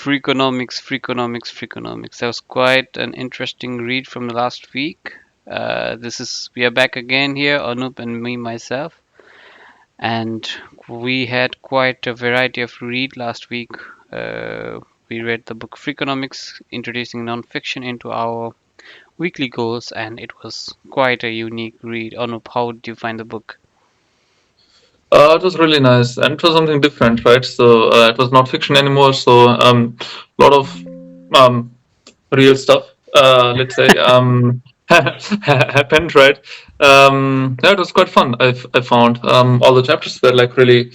Freakonomics. That was quite an interesting read from the last week. We are back again here, Anup and me, myself, and we had quite a variety of read last week. We read the book Freakonomics, introducing nonfiction into our weekly goals, and it was quite a unique read. Anup, how did you find the book? It was really nice, and it was something different, right? So it was not fiction anymore. So a lot of um, real stuff, let's say, happened, right? Yeah, it was quite fun. I found all the chapters were like really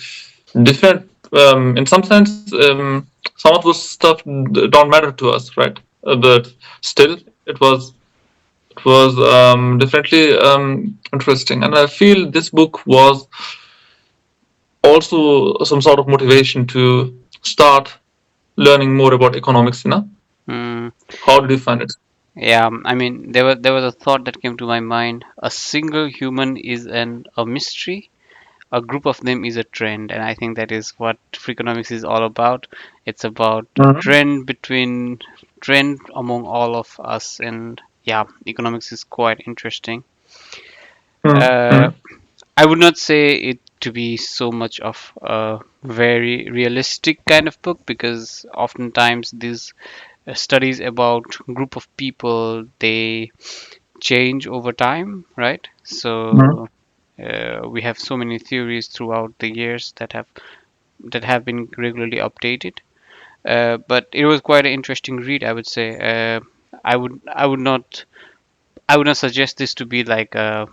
different. In some sense, some of those stuff don't matter to us, right? But still, it was it was definitely interesting, and I feel this book was also some sort of motivation to start learning more about economics. Hmm. How did you find it? Yeah, I mean, there was a thought that came to my mind. A single human is a mystery. A group of them is a trend, and I think that is what Freakonomics is all about. It's about Mhm. trend among all of us, and yeah, economics is quite interesting. Uh, Mm-hmm. I would not say it to be so much of a very realistic kind of book because oftentimes these studies about group of people they change over time, right? So we have so many theories throughout the years that have been regularly updated. But it was quite an interesting read, I would say. I would not suggest this to be like a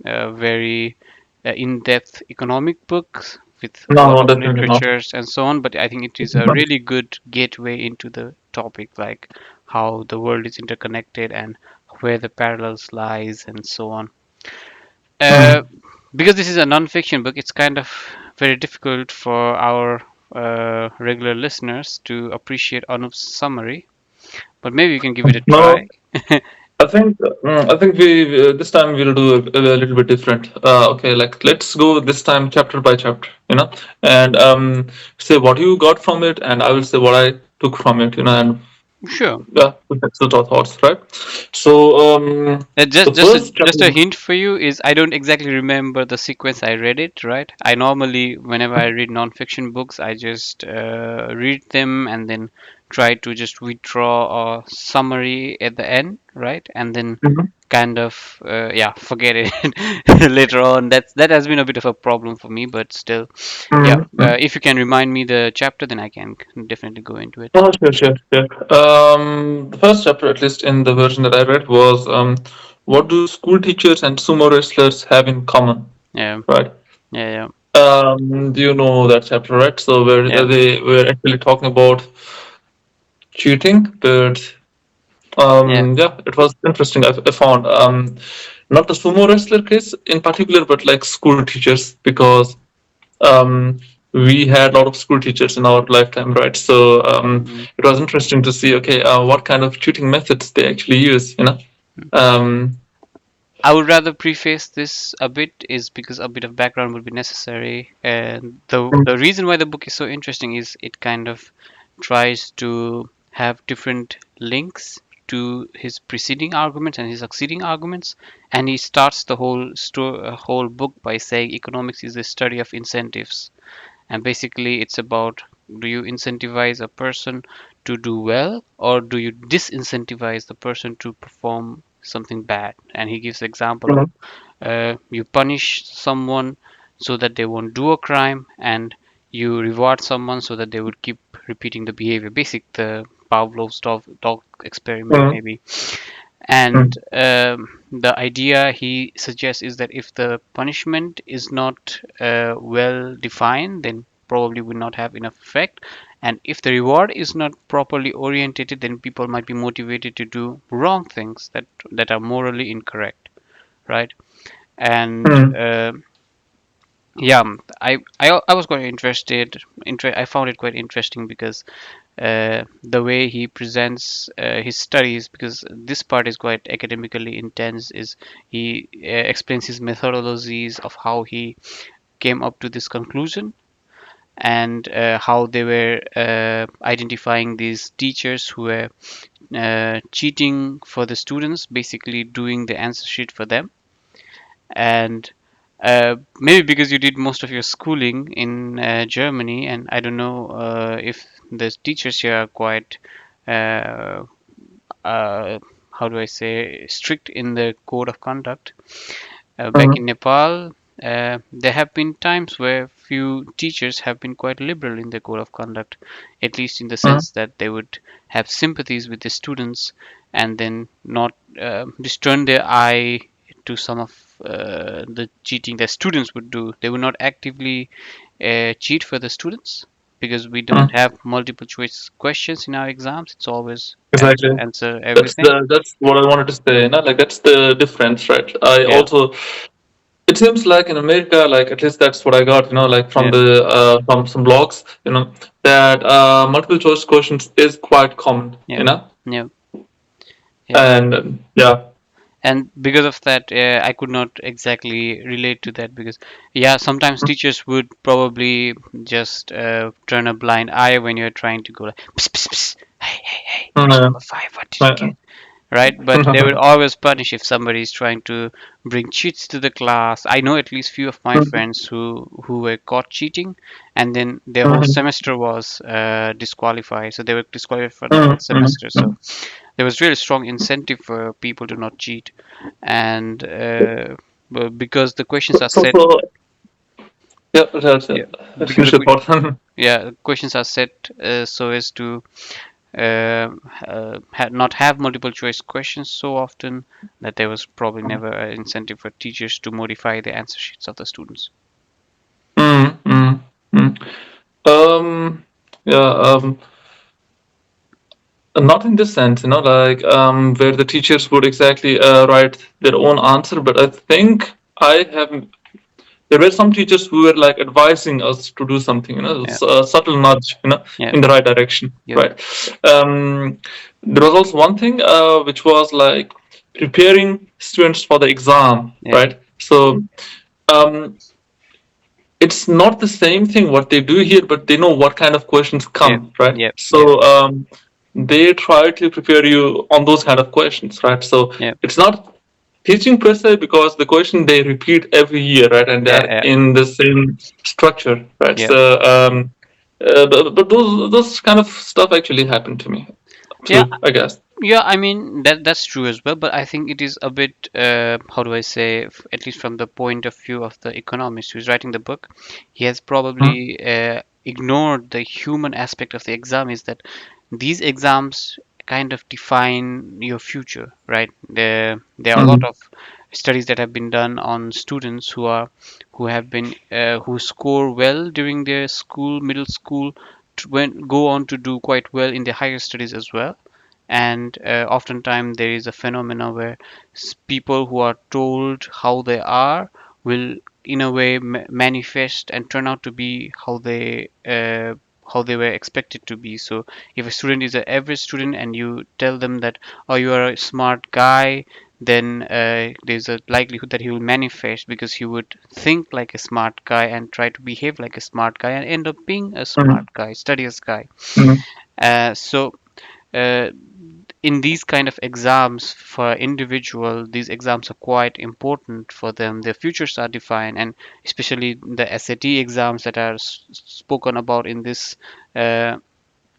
very in-depth economic book with a No, lot no, of definitely not. literatures and so on. But I think it is a really good gateway into the topic, like how the world is interconnected and where the parallels lies and so on. Uh, Mhm. because this is a non-fiction book, it's kind of very difficult for our regular listeners to appreciate Anup's summary. But maybe you can give it a No, try. I think we this time we'll do a little bit different. Okay, like let's go this time chapter by chapter, and say what you got from it, and I will say what I took from it, and Sure. yeah, that's the thoughts, right? So Just the just a, first just chapter. a hint for you is I don't exactly remember the sequence I read it, right? I normally, whenever I read non-fiction books, I just read them and then try to just withdraw a summary at the end, right? And then Mhm. kind of yeah, forget it later on. That has been a bit of a problem for me, but still, yeah. Mhm. Mhm. If you can remind me the chapter, then I can definitely go into it. Oh, sure, sure, sure. The first chapter, at least in the version that I read, was what do school teachers and sumo wrestlers have in common, Yeah, right? yeah, Do you know that chapter, right? So where yeah, they were actually talking about cheating, but yeah, yeah, it was interesting. I found not the sumo wrestler case in particular, but like school teachers because um, we had a lot of school teachers in our lifetime, right? So yeah. it was interesting to see, okay, what kind of tutoring methods they actually use. Um, I would rather preface this a bit is because a bit of background would be necessary. And the reason why the book is so interesting is it kind of tries to have different links to his preceding arguments and his succeeding arguments, and he starts the whole book by saying economics is the study of incentives, and basically it's about do you incentivize a person to do well or do you disincentivize the person to perform something bad, and he gives the example of you punish someone so that they won't do a crime and you reward someone so that they would keep repeating the behavior, basic the Pavlov's dog experiment mm, maybe. And mm, the idea he suggests is that if the punishment is not well defined, then probably will not have enough effect. And if the reward is not properly orientated, then people might be motivated to do wrong things that are morally incorrect, right? And mm, yeah, I was quite interested. I found it quite interesting because the way he presents his studies, because this part is quite academically intense, is he explains his methodologies of how he came up to this conclusion. and how they were identifying these teachers who were cheating for the students, basically doing the answer sheet for them. And maybe because you did most of your schooling in Germany, and I don't know if the teachers here are quite, uh, uh, how do I say, strict in the code of conduct. Back in Mm-hmm. Nepal, there have been times where few teachers have been quite liberal in their code of conduct, at least in the sense that they would have sympathies with the students and then not just turn their eye to some of the cheating that students would do. They would not actively cheat for the students because we don't Mm-hmm. have multiple choice questions in our exams. It's always answer, Exactly. answer That's everything. that's what I wanted to say. You know, like that's the difference, right? I Yeah, also it seems like in America, like at least that's what I got. You know, like from yeah, the from some blogs, you know, that multiple choice questions is quite common. yeah, You know, yeah, yeah. and yeah. And because of that, I could not exactly relate to that because, yeah, sometimes teachers would probably just turn a blind eye when you're trying to go like, psst, psst, psst. Hey, hey, hey, question Mm-hmm. number five, what did you get? Right? But they would always punish if somebody is trying to bring cheats to the class. I know at least few of my friends who were caught cheating, and then their whole Mm-hmm. semester was disqualified. So they were disqualified for the whole semester. Mm-hmm. So there was really strong incentive for people to not cheat, and because the questions are set, So yeah, that's yeah, it. Let's because finish the thought. yeah, questions are set so as to not have multiple choice questions so often that there was probably never an incentive for teachers to modify the answer sheets of the students. Mm-hmm. Um, yeah, not in this sense, you know, like where the teachers would exactly write their own answer, but I think I have. There were some teachers who were like advising us to do something, you know, Yeah, a subtle nudge, you know, yeah, in the right direction, yep, right? There was also one thing which was like preparing students for the exam, yeah, right? So um, it's not the same thing what they do here, but they know what kind of questions yeah, come, right? yeah, yeah, So they try to prepare you on those kind of questions, right? So yeah, it's not teaching per se because the question they repeat every year, right? And they yeah, are yeah, in the same structure, right? yeah. So but those kind of stuff actually happened to me Yeah, too, I guess. yeah, I mean that's true as well, but I think it is a bit how do I say, at least from the point of view of the economist who's writing the book, he has Mm, probably ignored the human aspect of the exam. Is that these exams kind of define your future, right? There are a lot mm, of studies that have been done on students who have been who score well during their school, middle school, to when go on to do quite well in their higher studies as well. And oftentimes there is a phenomena where people who are told how they are will in a way manifest and turn out to be how they were expected to be. So if a student is an average student and you tell them that, oh, you are a smart guy, then there's a likelihood that he will manifest because he would think like a smart guy and try to behave like a smart guy and end up being a smart mm, guy, studious guy. mm, So uh, in these kind of exams for individual, these exams are quite important for them. Their futures are defined, and especially the SAT exams that are spoken about in this uh,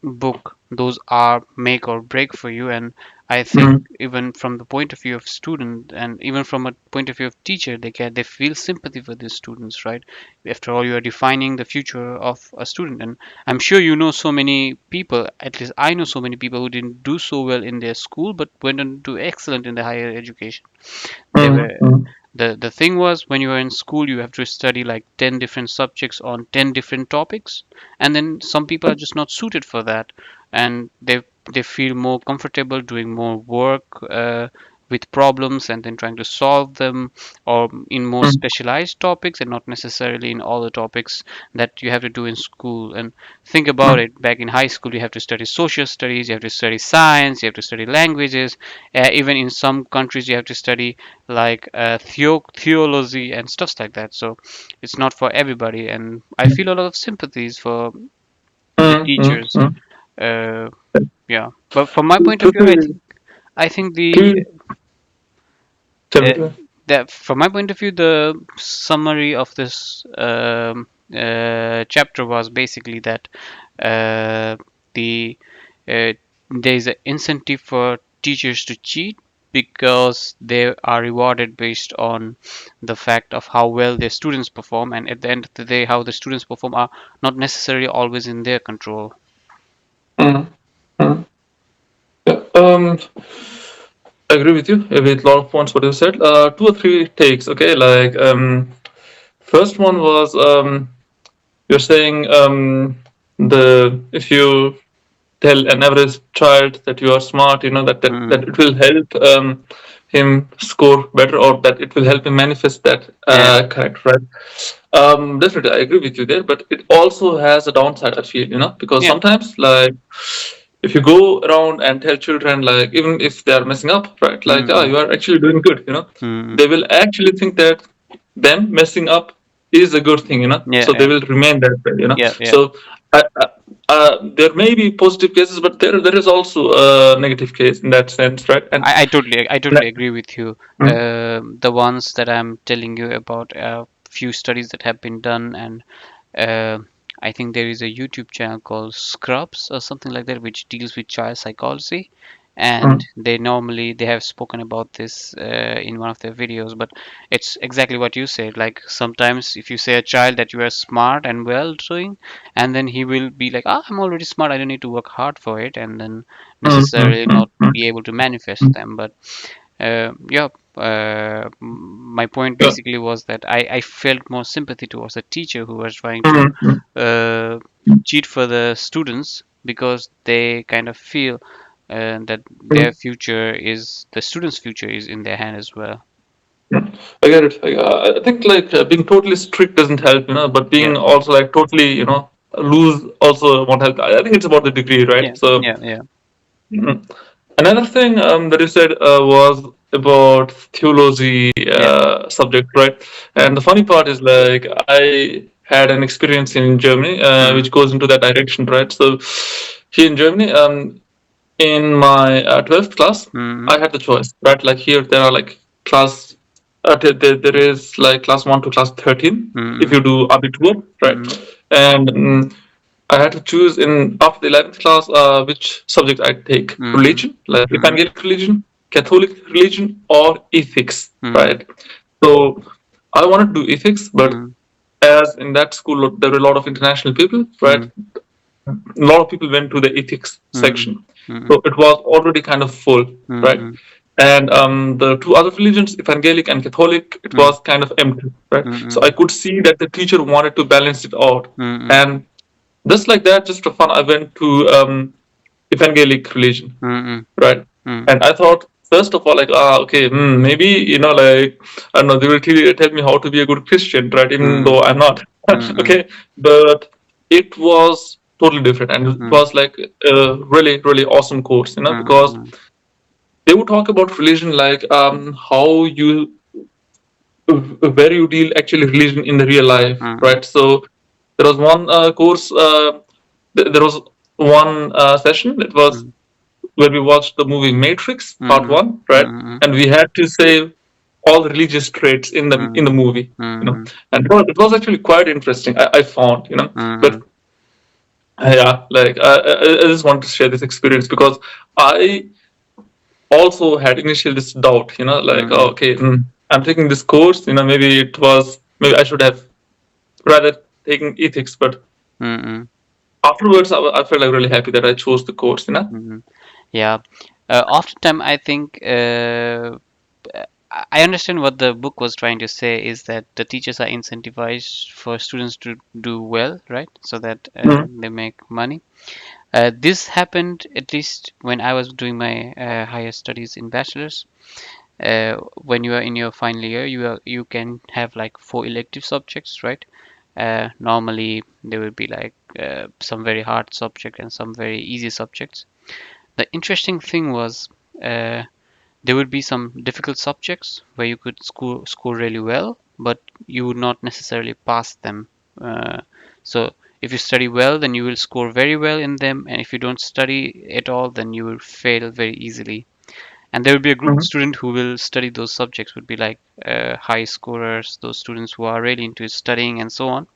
book, those are make or break for you. And I think mm, even from the point of view of student and even from a point of view of teacher, they feel sympathy for these students, right? After all, you are defining the future of a student. And I'm sure you know so many people, at least I know so many people who didn't do so well in their school but went on to do excellent in the higher education. They mm, were mm, the thing was, when you were in school, you have to study like 10 different subjects on 10 different topics, and then some people are just not suited for that, and they feel more comfortable doing more work with problems and then trying to solve them, or in more mm, specialized topics and not necessarily in all the topics that you have to do in school. And think about mm, it, back in high school you have to study social studies, you have to study science, you have to study languages, even in some countries you have to study like theology and stuff like that. So it's not for everybody, and I feel a lot of sympathies for the mm, mm, teachers. mm. uh, yeah, but from my point of view, Totally. I think Tell the me, tell me, uh, tell me. that from my point of view, the summary of this chapter was basically that uh, the there is an incentive for teachers to cheat because they are rewarded based on the fact of how well their students perform, and at the end of the day how the students perform are not necessarily always in their control. Mm, mm. Yeah, I agree with you with a lot of points what you said. Two or three takes. Okay, like first one was you're saying the if you tell an average child that you are smart, that Mm. it will help him score better, or that it will help him manifest that Yeah. correct, right? Definitely, I agree with you there, but it also has a downside, I feel, because Yeah. sometimes, like, if you go around and tell children, like, even if they are messing up, right, like, Mm. you are actually doing good, Mm. they will actually think that them messing up is a good thing, Yeah. so they Yeah. will remain that way, Yeah. Yeah. so there may be positive cases, but there is also a negative case in that sense, right? And I totally agree with you. mm, The ones that I'm telling you about, a few studies that have been done, and uh, I think there is a YouTube channel called Scrubs or something like that, which deals with child psychology, and mm, they have spoken about this in one of their videos. But it's exactly what you said. Like sometimes if you say a child that you are smart and well doing, and then he will be like, "Ah, I'm already smart. I don't need to work hard for it," and then mm, mm, necessarily mm, not be able to manifest mm, them. But yeah, my point yeah. basically was that I felt more sympathy towards the teacher who was trying to Mm, mm, uh, cheat for the students because they kind of feel that mm, their future is the students' future is in their hand as well. mm. I get it. I think like being totally strict doesn't help, but Yeah, being also like totally, loose also won't help. I think it's about the degree, yeah, right? So yeah, yeah, mm. Another thing that you said was about theology yeah. subject, right? And Mm, the funny part is like I had an experience in Germany mm, which goes into that direction, right? So here in Germany, in my 12th class, mm, I had the choice, right? Like here, there are like class, there is like class 1 to class 13 if mm, you do Abitur, right? mm, And I had to choose in after the 11th class which subject I'd take mm, religion, like mm, evangelical religion, Catholic religion, or ethics, mm, right? So I wanted to do ethics, but mm, as in that school there were a lot of international people, right? mm, A lot of people went to the ethics mm, section. mm, So it was already kind of full, right? mm, And the two other religions, Evangelic and Catholic, it mm, was kind of empty, right? So I mm, could see that the teacher wanted to balance it out. mm, And just like that, just for fun, I went to Evangelic religion, mm, right? mm, And I thought, first of all, like, okay, maybe, like, I don't know, they will tell me how to be a good Christian, right? Even mm, though I'm not. mm, Okay. But it was totally different. And it mm, was like a really, really awesome course, because mm, they would talk about religion, like how you, where you deal actually religion in the real life, mm, right? So there was one course, there was one session. It was mm, where we watched the movie Matrix Part mm, One, right? mm, And we had to say all the religious traits in the mm, movie, mm, and it was actually quite interesting. I found, but mm, yeah, like I just want to share this experience because I also had initially this doubt, like, oh, mm, okay, I'm taking this course, maybe I should have rather taken ethics, but mm, afterwards I felt like really happy that I chose the course. mm. Yeah. Oftentimes, I think I understand what the book was trying to say is that the teachers are incentivized for students to do well, right? So that Mm, they make money. This happened at least when I was doing my higher studies in bachelor's. When you are in your final year, you can have like four elective subjects, right? Normally there will be like some very hard subject and some very easy subjects. The interesting thing was uh, there would be some difficult subjects where you could score really well, but you would not necessarily pass them. So if you study well, then you will score very well in them, and if you don't study at all, then you will fail very easily. And there will be a group of Mhm. students who will study those subjects, would be like high scorers, those students who are really into studying and so on.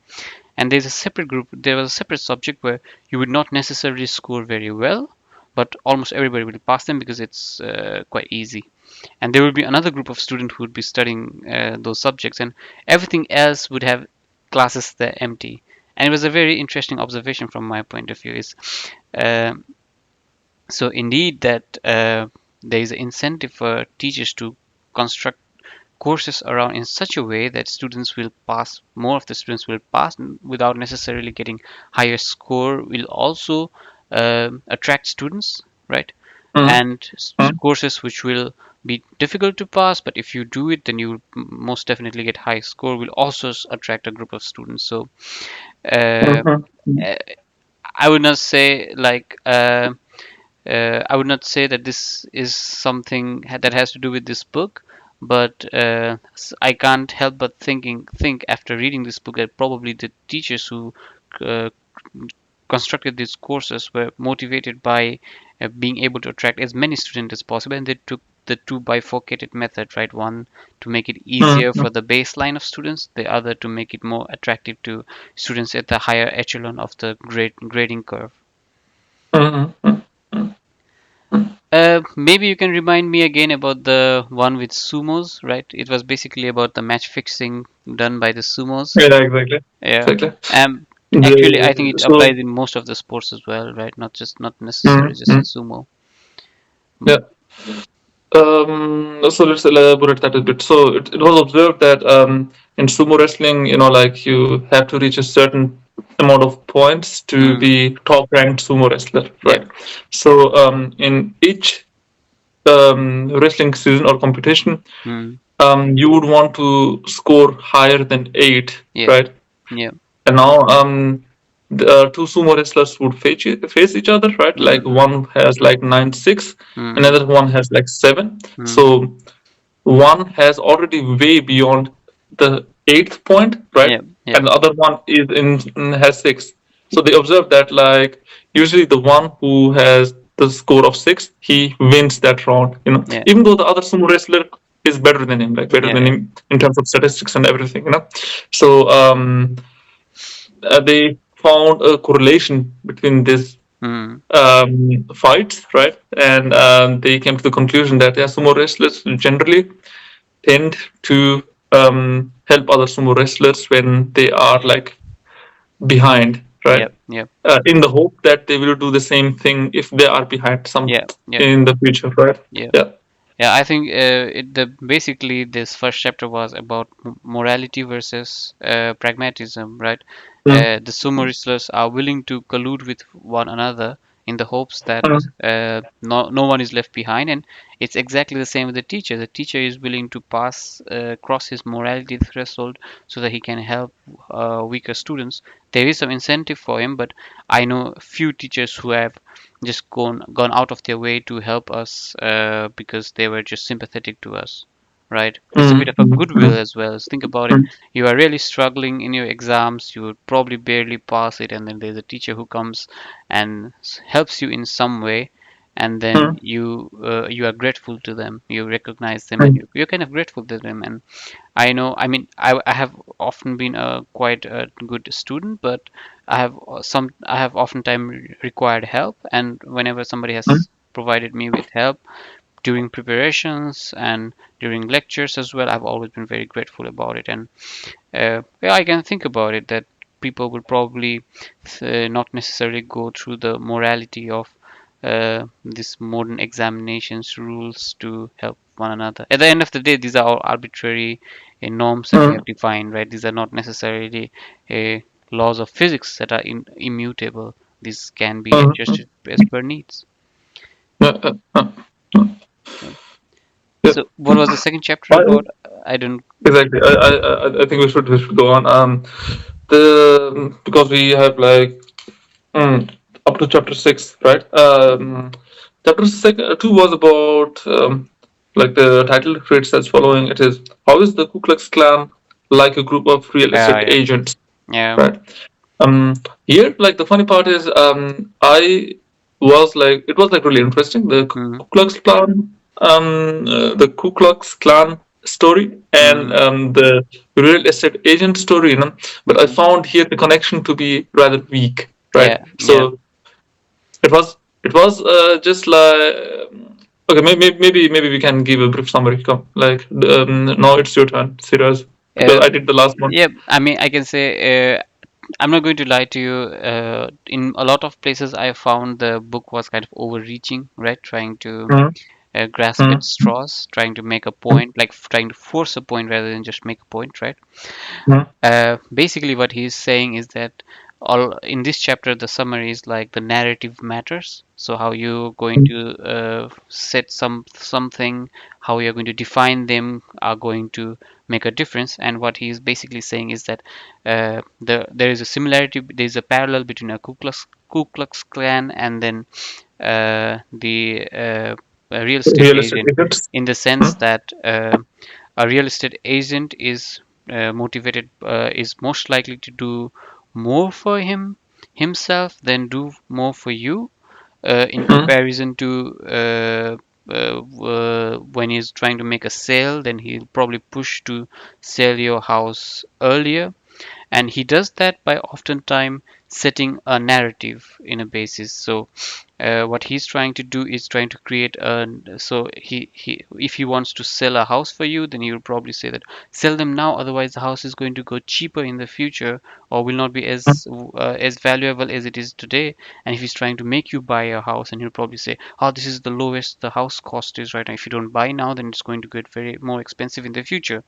And there's a separate group, there was a separate subject where you would not necessarily score very well, but almost everybody will pass them because it's quite easy. And there will be another group of students who would be studying those subjects, and everything else would have classes that are empty. And it was a very interesting observation from my point of view. Is uh, so indeed that there is an incentive for teachers to construct courses around in such a way that students will pass, more of the students will pass without necessarily getting higher score, will also attract students, right? Mhm. And Mhm. courses which will be difficult to pass, but if you do it, then you will most definitely get high score, will also attract a group of students. So uh, Mhm. uh, I would not say like I would not say that this is something that has to do with this book, but I can't help but think after reading this book that probably the teachers who uh, constructed these courses were motivated by being able to attract as many students as possible, and they took the two bifurcated method, right? One to make it easier Mhm. for the baseline of students, the other to make it more attractive to students at the higher echelon of the grading curve. Mhm. Mhm. Maybe you can remind me again about the one with sumos, right? It was basically about the match fixing done by the sumos. Yeah, exactly. Yeah. Exactly. Um, Actually, I think The, it so, applies in most of the sports as well, right? Not necessarily mhm. just in Mhm. sumo. Yeah. Mm, So let's elaborate that a bit. So it was observed that in sumo wrestling, like you have to reach a certain amount of points to mm, be top ranked sumo wrestler, yeah. right? So in each wrestling season or competition, Mm, you would want to score higher than 8, yeah. right? Yeah. And now the two sumo wrestlers would face each other, right? Like Mm, one has like 9-6, mm, another one has like 7. mm, So one has already way beyond the eighth point, right? yeah. Yeah. And the other one is in has 6. So they observe that like usually the one who has the score of 6, he wins that round. Yeah. Even though the other sumo wrestler is better than him, like better Yeah. than Yeah. him in terms of statistics and everything. So they found a correlation between this Mm, fights, right? And they came to the conclusion that yeah, sumo wrestlers generally tend to help other sumo wrestlers when they are like behind, yeah. right? Yeah. In the hope that they will do the same thing if they are behind some Yeah. Yeah. in the future, right? Yeah. Yeah. Yeah, I think basically this first chapter was about morality versus pragmatism, right? Mm, The sumo wrestlers are willing to collude with one another in the hopes that mm, no one is left behind, and it's exactly the same with the teacher. The teacher is willing to cross his morality threshold so that he can help weaker students. There is some incentive for him, but I know few teachers who have just gone out of their way to help us because they were just sympathetic to us, right? It's a bit mm, of a mm, goodwill mm, as well. Think about it. mm, You are really struggling in your exams, you would probably barely pass it, and then there's a teacher who comes and helps you in some way, and then mm, you are grateful to them, you recognize them, and mm, you're kind of grateful to them. And I know, I mean, I have often been a quite a good student, but I have oftentimes required help, and whenever somebody mm, has provided me with help during preparations and during lectures as well, I've always been very grateful about it. And yeah, I can think about it that people will probably not necessarily go through the morality of this modern examinations rules to help one another. At the end of the day, these are all arbitrary norms that we mm, have defined, right? These are not necessarily laws of physics that are immutable, This can be Mhm. adjusted as per needs. Yeah, Yeah. yeah. So, what was the second chapter I, about? I don't. exactly. I think we should go on. The because we have like up to chapter 6, right? Chapter 2 was about like the title reads as following. It is, how is the Ku Klux Klan like a group of real estate Yeah, agents, yeah, right? Um, Here, like the funny part is, I was like, it was like really interesting. mm, The Ku Klux Klan story and mm, the real estate agent story, you know. But I mm, found here the connection to be rather weak, right? yeah, yeah. So it was just like, okay, maybe we can give a brief summary. Come, like now it's your turn, Siraj, because Uh, I did the last one. yeah, I mean, I can say I'm not going to lie to you. In a lot of places, I found the book was kind of overreaching, right? Trying to Mm, grasp at mm, straws, trying to make a mm, point, like trying to force a point rather than just make a point, right? mm, Basically, what he's saying is that all in this chapter, the summary is like the narrative matters. So how you're going mm, to set something, how you're going to define them, are going to make a difference. And what he's basically saying is that there is a similarity, there is a parallel between a Ku Klux Klan and then the a real estate real estate agent, agents. in the sense Mm, that a real estate agent is motivated is most likely to do more for himself than do more for you in mm, comparison to when he's trying to make a sale, then he'll probably push to sell your house earlier, and he does that by oftentimes setting a narrative in a basis. So what he's trying to do is trying to create a, so he if he wants to sell a house for you, then he will probably say that sell them now, otherwise the house is going to go cheaper in the future or will not be mm, as valuable as it is today. And if he's trying to make you buy a house, and he'll probably say, oh, this is the lowest the house cost is right now, if you don't buy now, then it's going to get very more expensive in the future.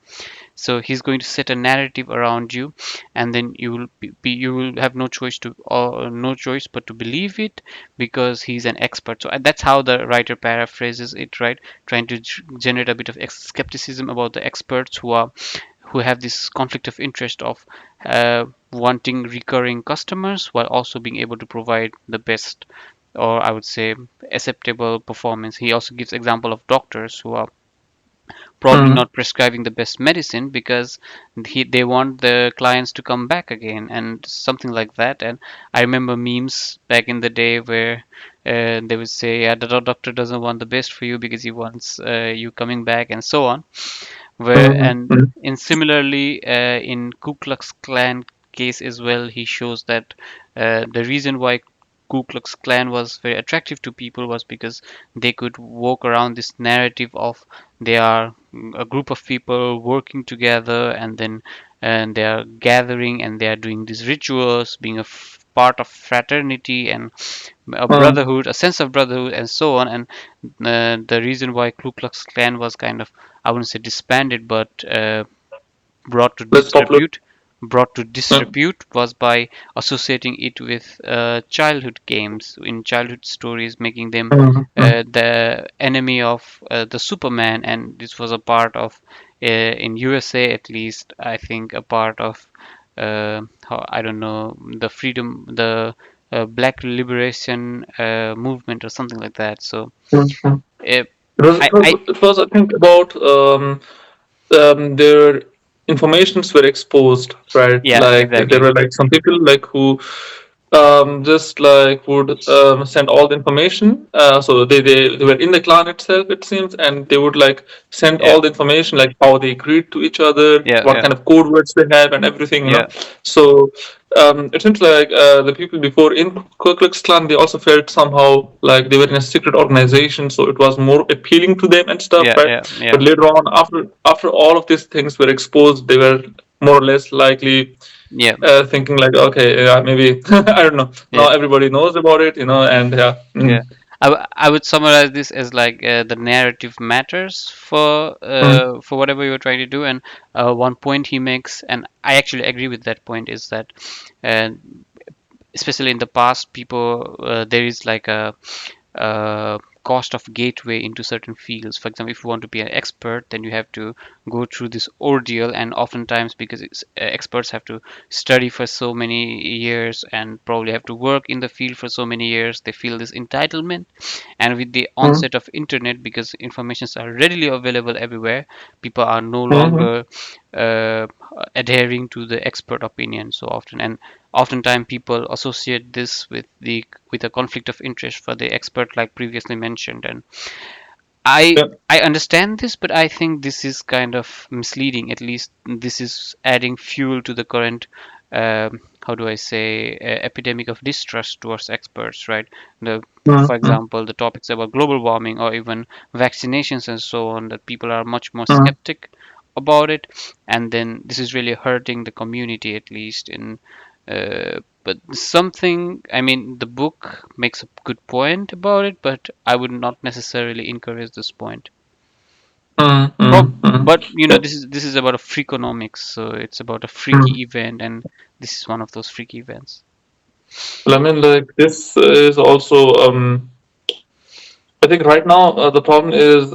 So he's going to set a narrative around you, and then you will you will have no choice to or no choice but to believe it because he's an expert. So that's how the writer paraphrases it, right? Trying to generate a bit of skepticism about the experts who have this conflict of interest of wanting recurring customers while also being able to provide the best, or I would say acceptable performance. He also gives example of doctors who are probably mm, not prescribing the best medicine because they want the clients to come back again and something like that. And I remember memes back in the day where they would say, yeah, the doctor doesn't want the best for you because he wants you coming back and so on. Where mm, and mm, in similarly in Ku Klux Klan case as well, he shows that the reason why Ku Klux Klan was very attractive to people was because they could walk around this narrative of they are a group of people working together, and then and they are gathering and they are doing these rituals, being a part of fraternity and a mm. brotherhood, a sense of brotherhood, and so on. And the reason why Ku Klux Klan was kind of, I wouldn't say disbanded, but brought to Less popular. disrepute brought to Yeah. disrepute was by associating it with childhood games in childhood stories, making them Mm, mm, the enemy of the Superman. And this was a part of in USA at least, I think, a part of I don't know, the freedom, the black liberation movement or something like that. So mm, mm. uh, It it was I think about their informations were exposed, right? yeah, Like there exactly. were like some people like who just like would send all the information. So they were in the clan itself, it seems, and they would like send Yeah, all the information, like how they greet to each other, yeah, what yeah, kind of code words they have, and everything, you yeah, know. So it seems like the people before in Ku Klux Klan, they also felt somehow like they were in a secret organization, so it was more appealing to them and stuff, yeah, right? yeah, yeah, But later on, after all of these things were exposed, they were more or less likely yeah, thinking like, okay, yeah, maybe I don't know. yeah, Now everybody knows about it, you know, and yeah, yeah. I would summarize this as like the narrative matters mm, for whatever you're trying to do. And one point he makes, and I actually agree with that point, is that uh, especially in the past, people there is like a cost of gateway into certain fields. For example, if you want to be an expert, then you have to go through this ordeal, and oftentimes because experts have to study for so many years and probably have to work in the field for so many years, they feel this entitlement. And with the mm, onset of internet, because informations are readily available everywhere, people are no mm, longer uh, adhering to the expert opinion so often, and oftentimes people associate this with a conflict of interest for the expert, like previously mentioned. And I yeah, I understand this, but I think this is kind of misleading. At least this is adding fuel to the current, how do I say, epidemic of distrust towards experts, right? mm, For mm, example, the topics about global warming or even vaccinations and so on, that people are much more mm, skeptic about it, and then this is really hurting the community, at least in. But something, I mean, the book makes a good point about it, but I would not necessarily encourage this point. mm, mm, mm. But you know, Yeah. this is about a freakonomics, so it's about a Mm. freaky event, and this is one of those freaky events. Well, I mean, like this is also. I think right now the problem is.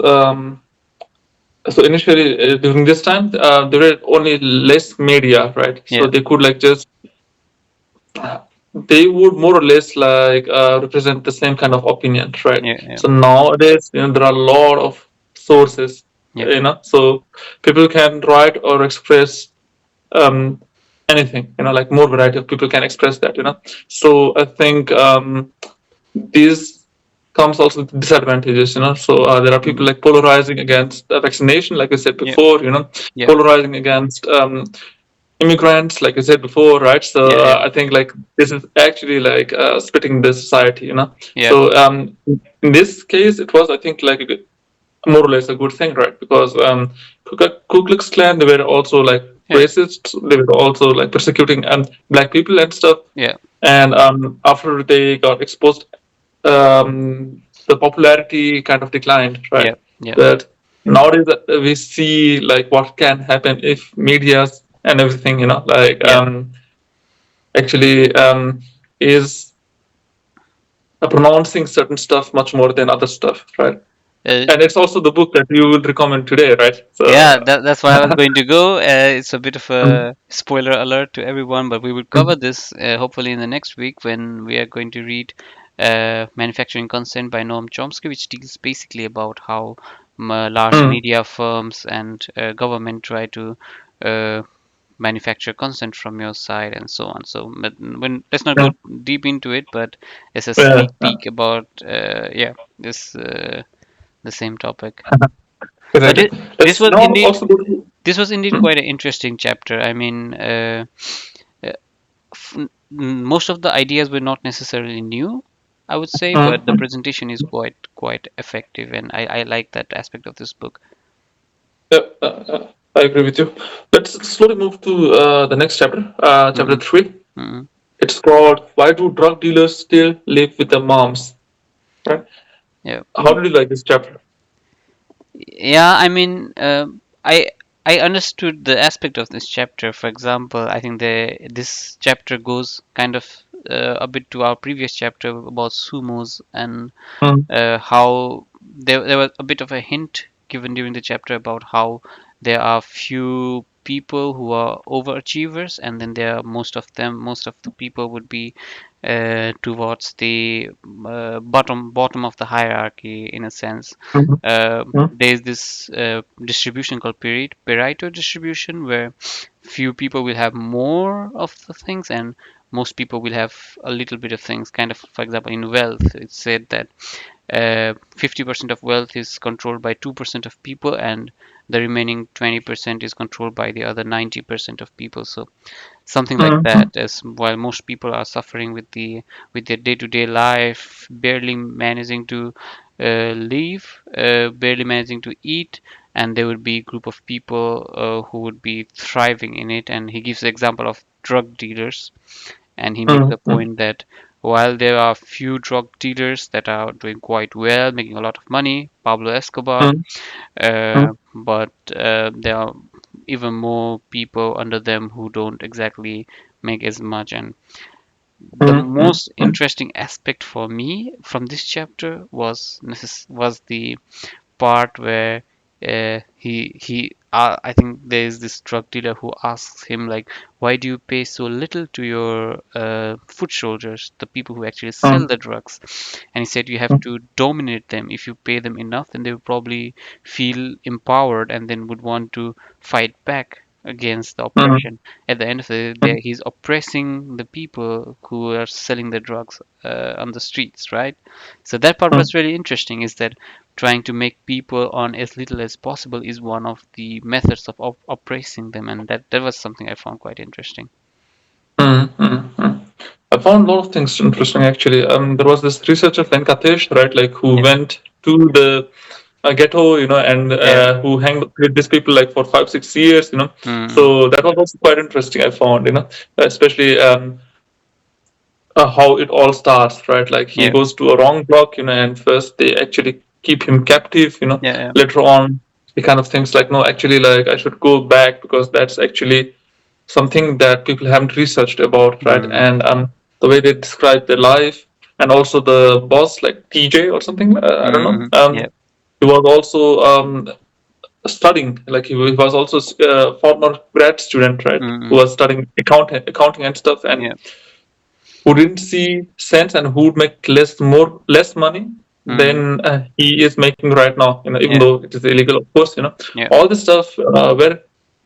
So initially during this time, there were only less media, right? So Yeah, they could like just they would more or less like represent the same kind of opinion, right? yeah, yeah, So nowadays, there are a lot of sources, yeah, so people can write or express um, anything, like more variety of people can express that, So I think these comes also with disadvantages, So there are people mm, like polarizing against vaccination, like I said yeah, before, yeah, polarizing against immigrants, like I said before, right? So yeah, yeah, I think like this is actually like splitting the society, yeah, So in this case, it was I think like more or less a good thing, right? Because Ku Klux Klan, they were also like yeah, racist. They were also like persecuting black people and stuff. yeah, And after they got exposed, the popularity kind of declined, yeah, right? yeah, But nowadays we see like what can happen if media's and everything, like yeah. actually is pronouncing certain stuff much more than other stuff, right? Uh, And it's also the book that you will recommend today, right? So, Yeah, that's why I was going to go. It's a bit of mm, a spoiler alert to everyone, but we will cover mm, this hopefully in the next week when we are going to read Manufacturing Consent by Noam Chomsky, which deals basically about how large mm, media firms and government try to uh, manufacture consent from your side and so on. So, but let's not go mm, deep into it, but it's a yeah, sneak peek about yeah, this the same topic. But exactly. this Let's was now indeed also go to. this was indeed Mm, quite an interesting chapter. I mean, uh, most of the ideas were not necessarily new, I would say, mm, but the mm. presentation is quite effective, and I like that aspect of this book. Yeah, I agree with you. Let's slowly move to the next chapter, chapter Mm-mm, 3. mm-mm, It's called "Why Do Drug Dealers Still Live with Their Moms?" Right? yeah. How did you like this chapter? Yeah, I mean, I understood the aspect of this chapter. For example, I think this chapter goes kind of a bit to our previous chapter about sumos, and Mm, how there was a bit of a hint given during the chapter about how there are few people who are overachievers, and then there are most of the people would be towards the bottom of the hierarchy in a sense. mm, mm, There's this distribution called Pareto distribution, where few people will have more of the things and most people will have a little bit of things. Kind of, for example, in wealth, it's said that 50% of wealth is controlled by 2% of people, and the remaining 20% is controlled by the other 90% of people. So something like mm, mm, that, as while most people are suffering with their day-to-day life, barely managing to live, barely managing to eat, and there would be a group of people who would be thriving in it. And he gives the example of drug dealers, and he makes mm, the mm, point that while there are few drug dealers that are doing quite well, making a lot of money, Pablo Escobar, mm, mm, but there are even more people under them who don't exactly make as much. And The mm, mm, most mm, interesting aspect for me from this chapter was the part where I think there's this drug dealer who asks him like, why do you pay so little to your foot soldiers, the people who actually sell mm, the drugs? And he said you have to dominate them. If you pay them enough, then they will probably feel empowered and then would want to fight back against the mm, oppression. At the end of the mm, day, he's oppressing the people who are selling the drugs on the streets, right? So that part mm, was really interesting. Is that trying to make people on as little as possible is one of the methods of oppressing them, and that was something I found quite interesting. mm. I found a lot of things interesting actually. There was this researcher Venkatesh, right, like who Yeah, went to the ghetto, and yeah, who hanged with these people like for 5 6 years. mm, So that was also quite interesting. I found, especially how it all starts, right? Like he yeah, goes to a wrong block, and first they actually keep him captive. yeah, Later on he kind of thinks like, no, actually, like I should go back because that's actually something that people haven't researched about, right? mm, And the way they describe their life, and also the boss, like TJ or something, I don't know. yeah, He was also studying, like he was also a former grad student, right? Who mm, was studying accounting and stuff, and yeah, who didn't see sense and who would make less money mm, than he is making right now. Even yeah, though it is illegal, of course. yeah, All this stuff were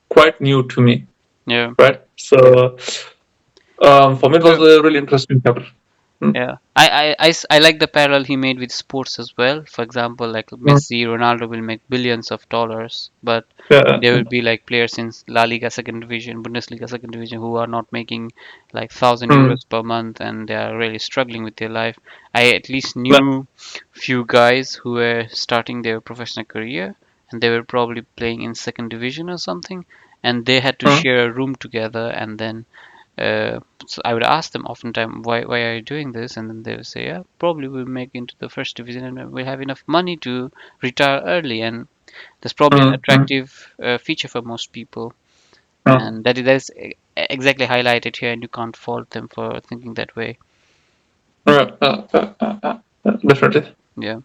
quite new to me, yeah. right? So for me, it was True. a really interesting chapter. Mm, Yeah, I like the parallel he made with sports as well. For example, like mm, Messi, Ronaldo will make billions of dollars, but yeah, there will be like players in La Liga second division, Bundesliga second division who are not making like 1,000 euros mm, per month and they are really struggling with their life. I at least yeah, knew few guys who were starting their professional career and they were probably playing in second division or something, and they had to mm, share a room together and then so I would ask them oftentimes, why are you doing this? And then they would say, yeah, probably we'll make into the first division and we'll have enough money to retire early. And that's probably an mm, attractive feature for most people. yeah, And that is exactly highlighted here, and you can't fault them for thinking that way. definitely. Yeah.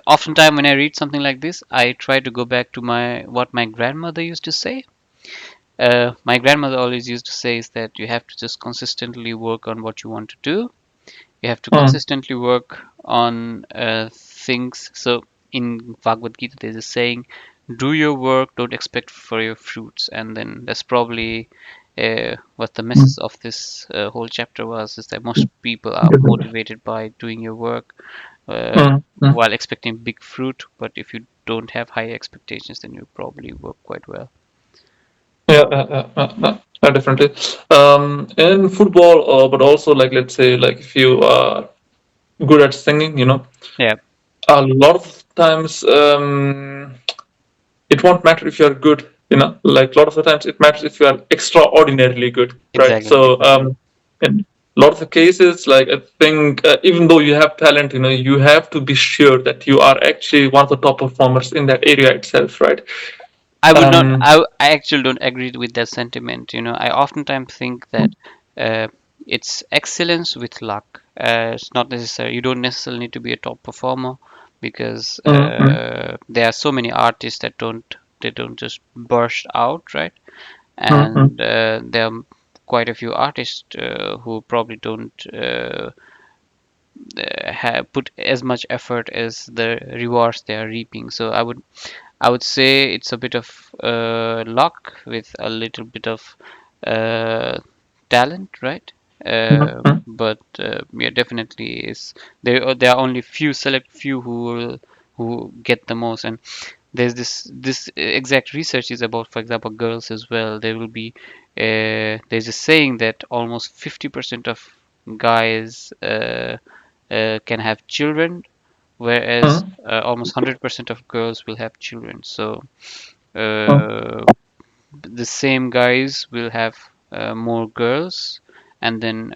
Oftentimes when I read something like this, I try to go back to my what my grandmother used to say. My grandmother always used to say is that you have to just consistently work on what you want to do. You have to Mm, consistently work on things. So in Bhagavad Gita, there's a saying, "Do your work, don't expect for your fruits." And then that's probably what the mm, message of this whole chapter was: is that most people are definitely. motivated by doing your work Mm, mm. while expecting big fruit. But if you don't have high expectations, then you probably work quite well. Definitely. In football, but also like let's say like if you are good at singing, Yeah, a lot of times it won't matter if you're good. Like a lot of the times it matters if you are extraordinarily good, right? exactly, So exactly. in a lot of the cases, like I think even though you have talent, you have to be sure that you are actually one of the top performers in that area itself, right? I would not. Um, I actually don't agree with that sentiment. I oftentimes think that uh, it's excellence with luck. It's not necessary. You don't necessarily need to be a top performer because mm, mm, there are so many artists that don't just burst out, right? mm, mm, And there are quite a few artists who probably don't have put as much effort as the rewards they are reaping. So I would say it's a bit of luck with a little bit of uh, talent, right? mm, mm, But yeah, definitely is there are only few who get the most, and there's this exact research is about, for example, girls as well. There will be there's a saying that almost 50% of guys can have children, whereas mm, almost 100% of girls will have children. So mm, uh, the same guys will have more girls, and then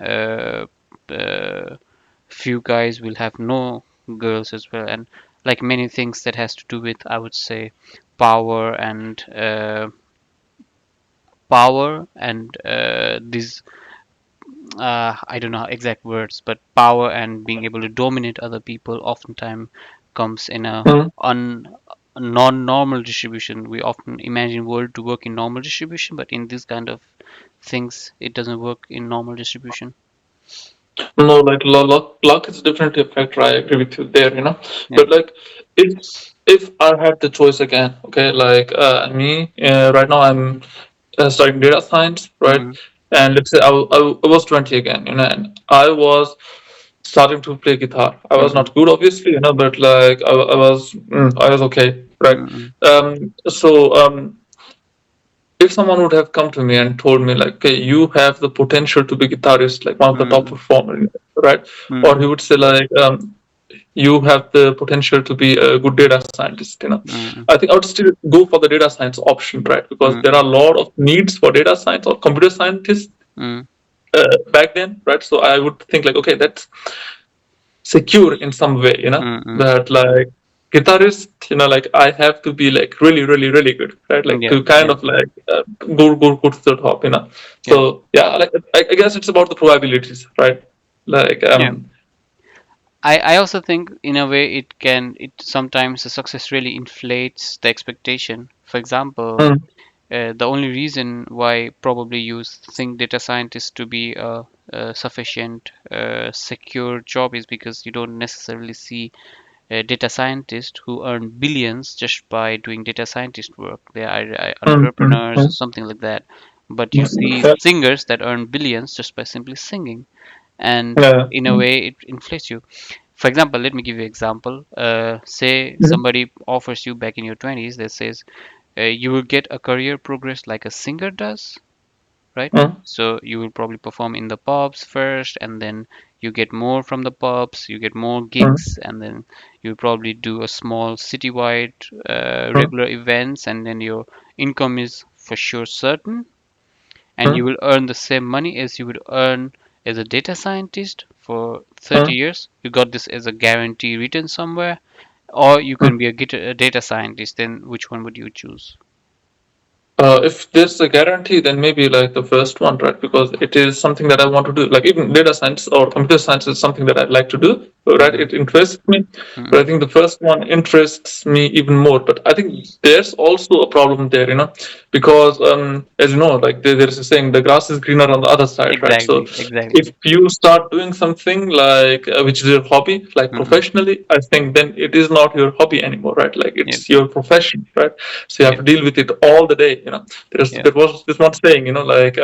few guys will have no girls as well. And like many things that has to do with, I would say, power and power and this I don't know exact words, but power and being able to dominate other people oftentimes comes in Mm. a non-normal distribution. We often imagine world to work in normal distribution, but in this kind of things, it doesn't work in normal distribution. No, like luck is definitely a factor. I agree with you there, Yeah. But like, if I had the choice again, okay, like me right now I'm studying data science, right? Mm-hmm. And let's say I was 20 again, and I was starting to play guitar. I was Mm-hmm. not good, obviously, but like I was okay, right? Mm-hmm. So if someone would have come to me and told me like, okay, you have the potential to be guitarist, like one of the top Mm-hmm. performers, right? Or he would say like, you have the potential to be a good data scientist. Mm-hmm. I think I would still go for the data science option, right? Because there Mm-hmm. are a lot of needs for data science or computer scientists back then, right? So I would think like, okay, that's secure in some way, Mm-hmm. that like guitarist, like I have to be like really, really, really good, right? Like Yeah. to kind Yeah. of like go to the top. Yeah. So yeah, like I guess it's about the probabilities, right? Like Yeah. I also think in a way it sometimes the success really inflates the expectation. For example, mm, the only reason why probably you think data scientist to be a sufficient secure job is because you don't necessarily see data scientists who earn billions just by doing data scientist work. They are mm, mm, entrepreneurs or mm, something like that. But you see yeah, singers that earn billions just by simply singing, and yeah, in a way it inflates you. For example, let me give you an example. Say mm, somebody offers you back in your 20s that says you will get a career progress like a singer does, right? mm, So you will probably perform in the pubs first, and then you get more from the pubs, you get more mm, gigs, and then you probably do a small citywide mm, regular events, and then your income is for sure certain, and you mm, will earn the same money as you would earn as a data scientist for 30 mm, years. You got this as a guarantee written somewhere, or you mm. can be a data scientist. Then which one would you choose? If there's a guarantee, then maybe like the first one, right? Because it is something that I want to do. Like even data science or computer science is something that I'd like to do, right? Mm-mm, It interests me, but I mm-mm. think the first one interests me even more. But I think there's also a problem there, because as you know, like there's a saying, the grass is greener on the other side, right? So Exactly, exactly. if you start doing something like which is your hobby, like Mm-mm. professionally, I think then it is not your hobby anymore, right? Like Yep, it's your profession, right? So you have yep, to deal with it all the day. yep. There was this one saying, like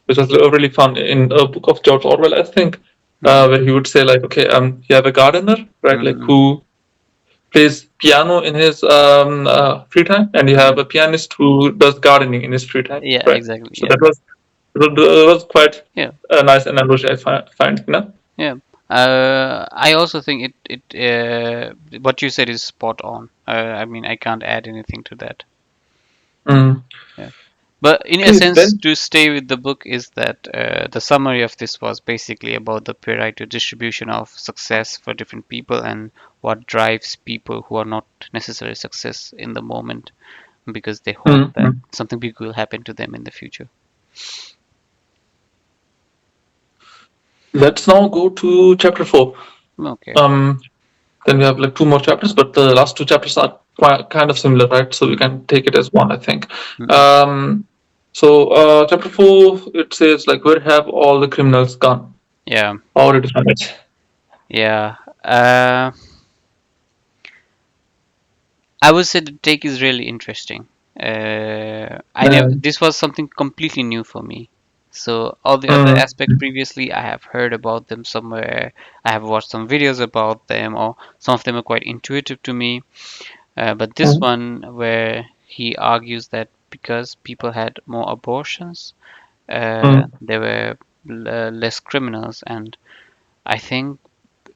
which was really fun in a book of George Orwell, I think, Mm-mm, where he would say like, okay, you have a gardener, right? Like mm-mm, who plays piano in his free time, and you have mm. a pianist who does gardening in his free time, Yeah, right? exactly. So Yeah, that was quite yeah, a nice analogy I find. yeah. I also think what you said is spot on. I mean, I can't add anything to that. Mm. Yeah. But in Okay, essence, then. to stay with the book, is that the summary of this was basically about the Pareto distribution of success for different people and what drives people who are not necessarily success in the moment because they hope Mm, that mm. something big will happen to them in the future. Let's now go to chapter 4. Okay. Um, then we have like two more chapters, but the last two chapters are quite kind of similar, right? So we can take it as one, I think. Mm-mm. Um, so chapter 4, it says like, where have all the criminals gone? Yeah. How would you define it? Yeah. Uh, I would say the take is really interesting. I never. Mm, This was something completely new for me. So all the other mm, aspects previously, I have heard about them somewhere. I have watched some videos about them, or some of them are quite intuitive to me. But this mm, one, where he argues that because people had more abortions, mm, there were less criminals, and I think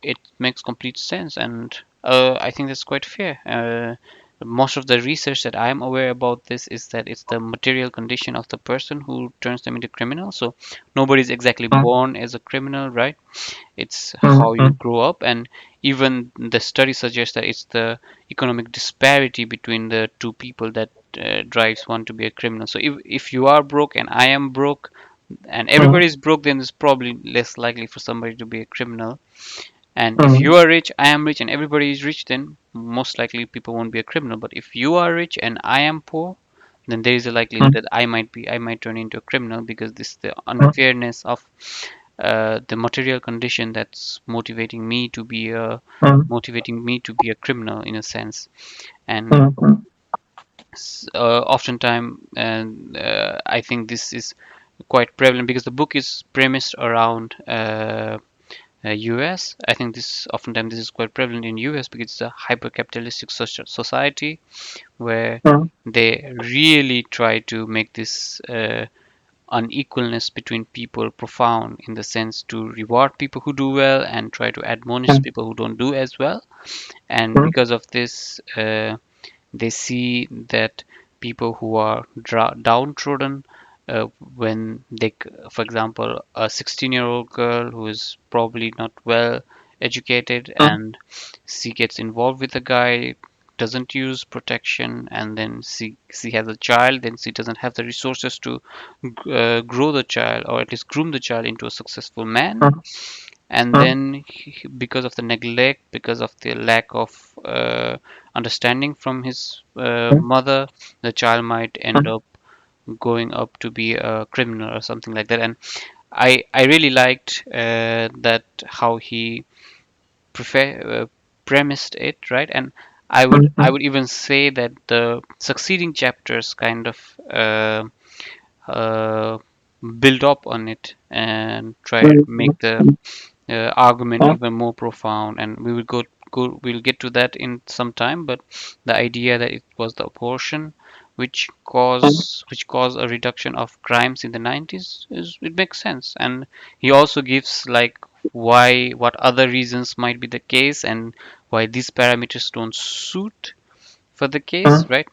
it makes complete sense, and I think that's quite fair. Most of the research that I'm aware about this is that it's the material condition of the person who turns them into criminals. So nobody's exactly mm, born as a criminal, right? It's mm, how you mm, grow up, and even the study suggests that it's the economic disparity between the two people that drives one to be a criminal. So if you are broke and I am broke, and mm, everybody is broke, then it's probably less likely for somebody to be a criminal. And if mm, you are rich, I am rich, and everybody is rich, then most likely people won't be a criminal. But if you are rich and I am poor, then there is a likelihood mm, that I might turn into a criminal, because this the mm, unfairness of the material condition that's mm, motivating me to be a criminal in a sense. And mm, mm, oftentimes, and I think this is quite prevalent because the book is premised around US. I think this oftentimes this is quite prevalent in US because it's a hyper-capitalistic society where mm, they really try to make this unequalness between people profound, in the sense to reward people who do well and try to admonish mm, people who don't do as well. And mm, because of this, they see that people who are downtrodden, uh, when they, for example, a 16-year-old girl who is probably not well educated mm, and she gets involved with a guy, doesn't use protection, and then she has a child, then she doesn't have the resources to grow the child, or at least groom the child into a successful man. mm, And mm, then because of the neglect, because of the lack of understanding from his mm, mother, the child might end mm, up going up to be a criminal or something like that. And I really liked that how he prefer, premised it, right? And I mm, would even say that the succeeding chapters kind of uh, build up on it and try to mm, make the mm, argument mm, even more profound. And we'll get to that in some time. But the idea that it was the abortion mm, which caused a reduction of crimes in the 90s, is it makes sense. And he also gives like why what other reasons might be the case, and why these parameters don't suit for the case, mm, right?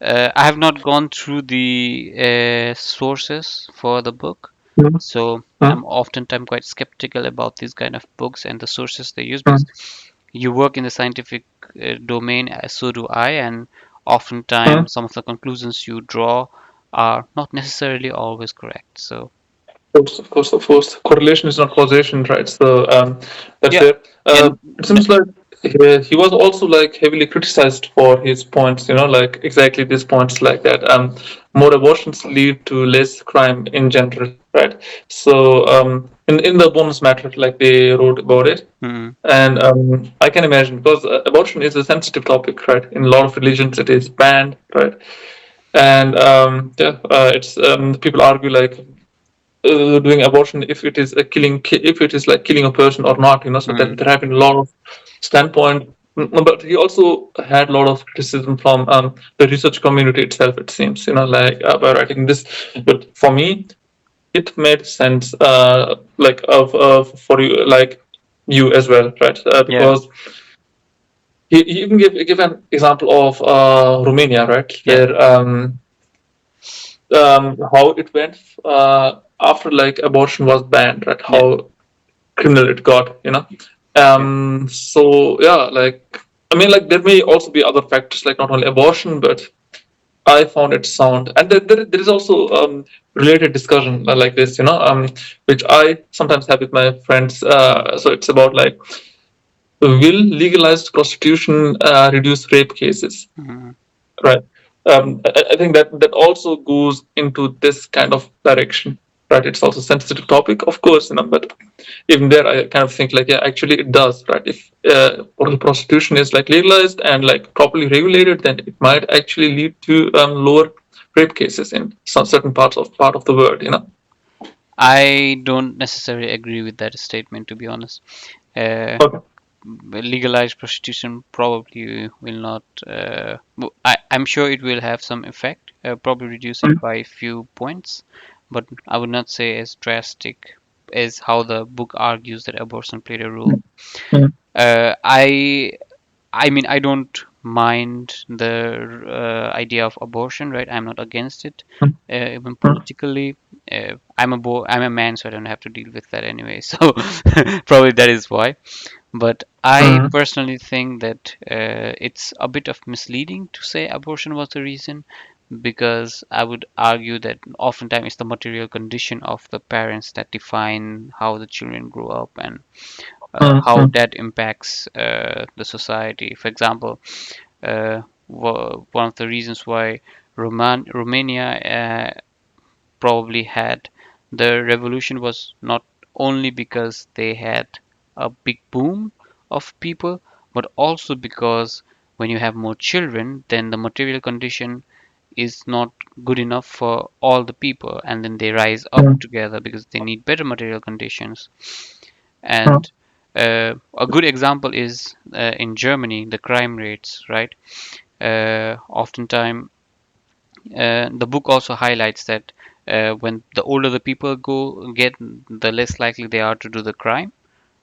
I have not gone through the sources for the book, mm, so mm, I'm oftentimes quite skeptical about these kind of books and the sources they use, because mm, you work in the scientific domain, so do I, and mm. oftentimes some of the conclusions you draw are not necessarily always correct. So Of course, of course. Correlation is not causation, right? So that's yeah, fair. and It seems like he was also like heavily criticized for his points. Like exactly these points, like that. More abortions lead to less crime in general, right? So in the bonus matter, like they wrote about it, mm, and I can imagine because abortion is a sensitive topic, right? In a lot of religions, it is banned, right? And yeah, it's people argue like doing abortion if it is a if it is like killing a person or not, so mm, there have been a lot of standpoint. But he also had a lot of criticism from the research community itself, it seems, like by writing this. But for me it made sense, like for you, like you as well, right? yeah, Because he even give an example of Romania, right, yeah, where how it went after like abortion was banned, right? yeah, How criminal it got, yeah. So yeah, like I mean, like there may also be other factors, like not only abortion, but I found it sound. And there is also related discussion like this, which I sometimes have with my friends. So it's about like, will legalized prostitution reduce rape cases? Mm. Right. I think that also goes into this kind of direction, right? It's also a sensitive topic, of course, but even there, I kind of think like, yeah, actually it does, right? If prostitution is like legalized and like properly regulated, then it might actually lead to lower rape cases in some certain part of the world. I don't necessarily agree with that statement, to be honest. Okay. Legalized prostitution probably will not. I'm sure it will have some effect, probably reduce it Mm, by a few points, but I would not say as drastic as how the book argues that abortion played a role. mm, Uh, I I mean, I don't mind the idea of abortion, right? I'm not against it, mm, even mm, politically. I'm a man, so I don't have to deal with that anyway. So probably that is why. But I mm, personally think that it's a bit of misleading to say abortion was the reason, because I would argue that oftentimes it's the material condition of the parents that define how the children grow up and how Mm-hmm. that impacts the society. For example, one of the reasons why Romania probably had the revolution was not only because they had a big boom of people, but also because when you have more children, then the material condition is not good enough for all the people, and then they rise up together because they need better material conditions. And a good example is in Germany, the crime rates, right? Oftentimes, the book also highlights that when the older the people get, the less likely they are to do the crime,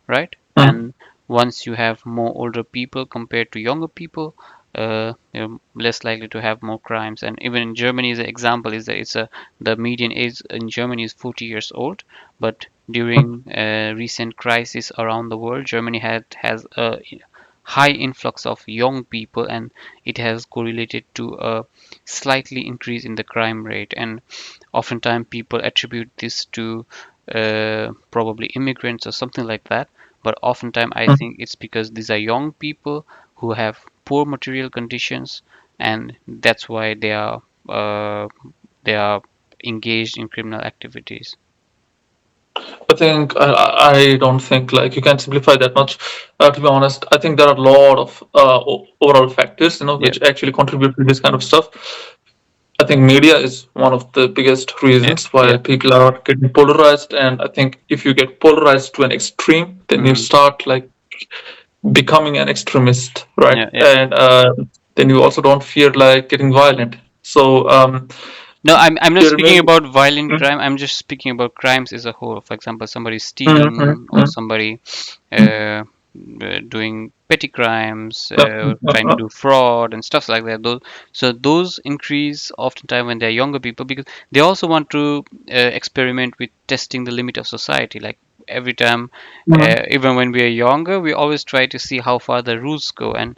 right? And once you have more older people compared to younger people, you're less likely to have more crimes. And even in Germany, the example is that the median age in Germany is 40 years old, but during recent crisis around the world, Germany has a high influx of young people, and it has correlated to a slightly increase in the crime rate. And oftentimes people attribute this to probably immigrants or something like that. But oftentimes I think it's because these are young people who have poor material conditions, and that's why they are engaged in criminal activities. I think I don't think like you can simplify that much. To be honest, I think there are a lot of overall factors, Yeah, which actually contribute to this kind of stuff. I think media is one of the biggest yeah, reasons why yeah, people are getting polarized, and I think if you get polarized to an extreme, then you mm, start like becoming an extremist, right? yeah, yeah. And then you also don't fear like getting violent. So No, I'm not there may speaking be. about violent Mm, crime. I'm just speaking about crimes as a whole. For example, somebody mm, mm, stealing or mm, somebody mm, doing petty crimes, mm, trying to do fraud and stuff like that. Those increase oftentimes when they're younger people because they also want to experiment with testing the limit of society. Like every time, mm, even when we are younger, we always try to see how far the rules go. And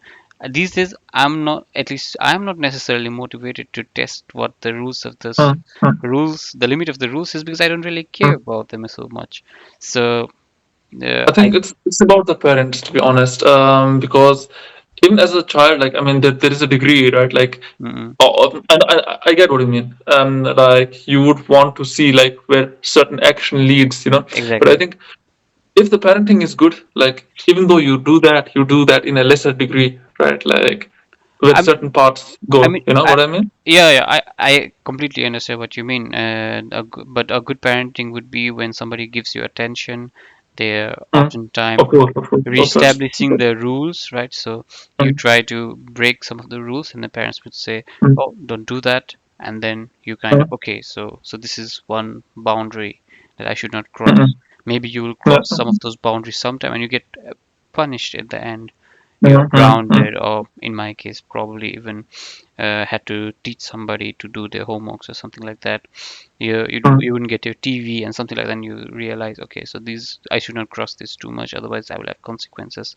these days, at least I'm not necessarily motivated to test what the rules of this mm, mm, the limit of the rules is because I don't really care mm. about them so much. So I I think it's about the parents, to be honest, because even as a child, like I mean, there is a degree, right? Like, mm, and I get what you mean. Like you would want to see like where certain action leads. But I exactly. think if the parenting is good, like even though you do that in a lesser degree, right? Like where I certain parts I go. mean, You know what I mean? yeah, I completely understand what you mean. But a good parenting would be when somebody gives you attention. They're Mm. oftentimes Of course, of course. reestablishing the rules, right? So you Mm, try to break some of the rules, and the parents would say, mm, "Oh, don't do that," and then you kind of mm, okay. So this is one boundary that I should not mm, cross. Maybe you will yeah, cross some of those boundaries sometime, and you get punished at the end. You're mm, mm, mm, grounded, or in my case, probably even had to teach somebody to do their homeworks or something like that. mm, You wouldn't get your TV and something like that. And you realize, okay, so these I should not cross this too much, otherwise I will have consequences.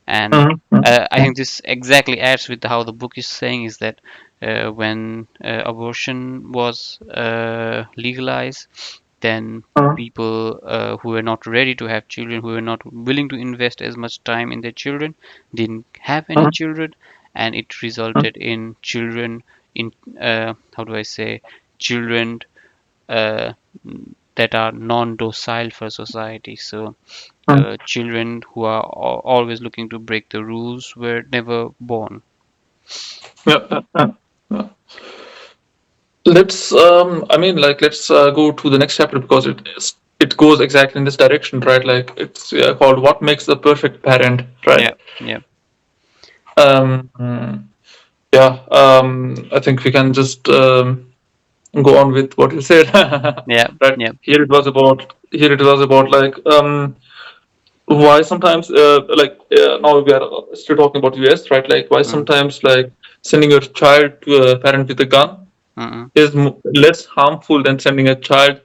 And mm, mm, I think this exactly adds with how the book is saying is that when abortion was legalized, then mm, people who were not ready to have children, who were not willing to invest as much time in their children, didn't have any mm, children, and it mm, resulted in children in how do I say children uh, that are non-docile for society. So mm. children who are always looking to break the rules were never born. Yeah, yeah. I mean, like, let's go to the next chapter because it goes exactly in this direction, right? Like, it's called "What Makes the Perfect Parent," right? Yeah, yeah, Um, yeah. I think we can just go on with what you said, yeah, right? yeah. Here it was about like why sometimes now we are still talking about US, right? Like why Mm, sometimes like sending your child to a parent with a gun mm, is less harmful than sending a child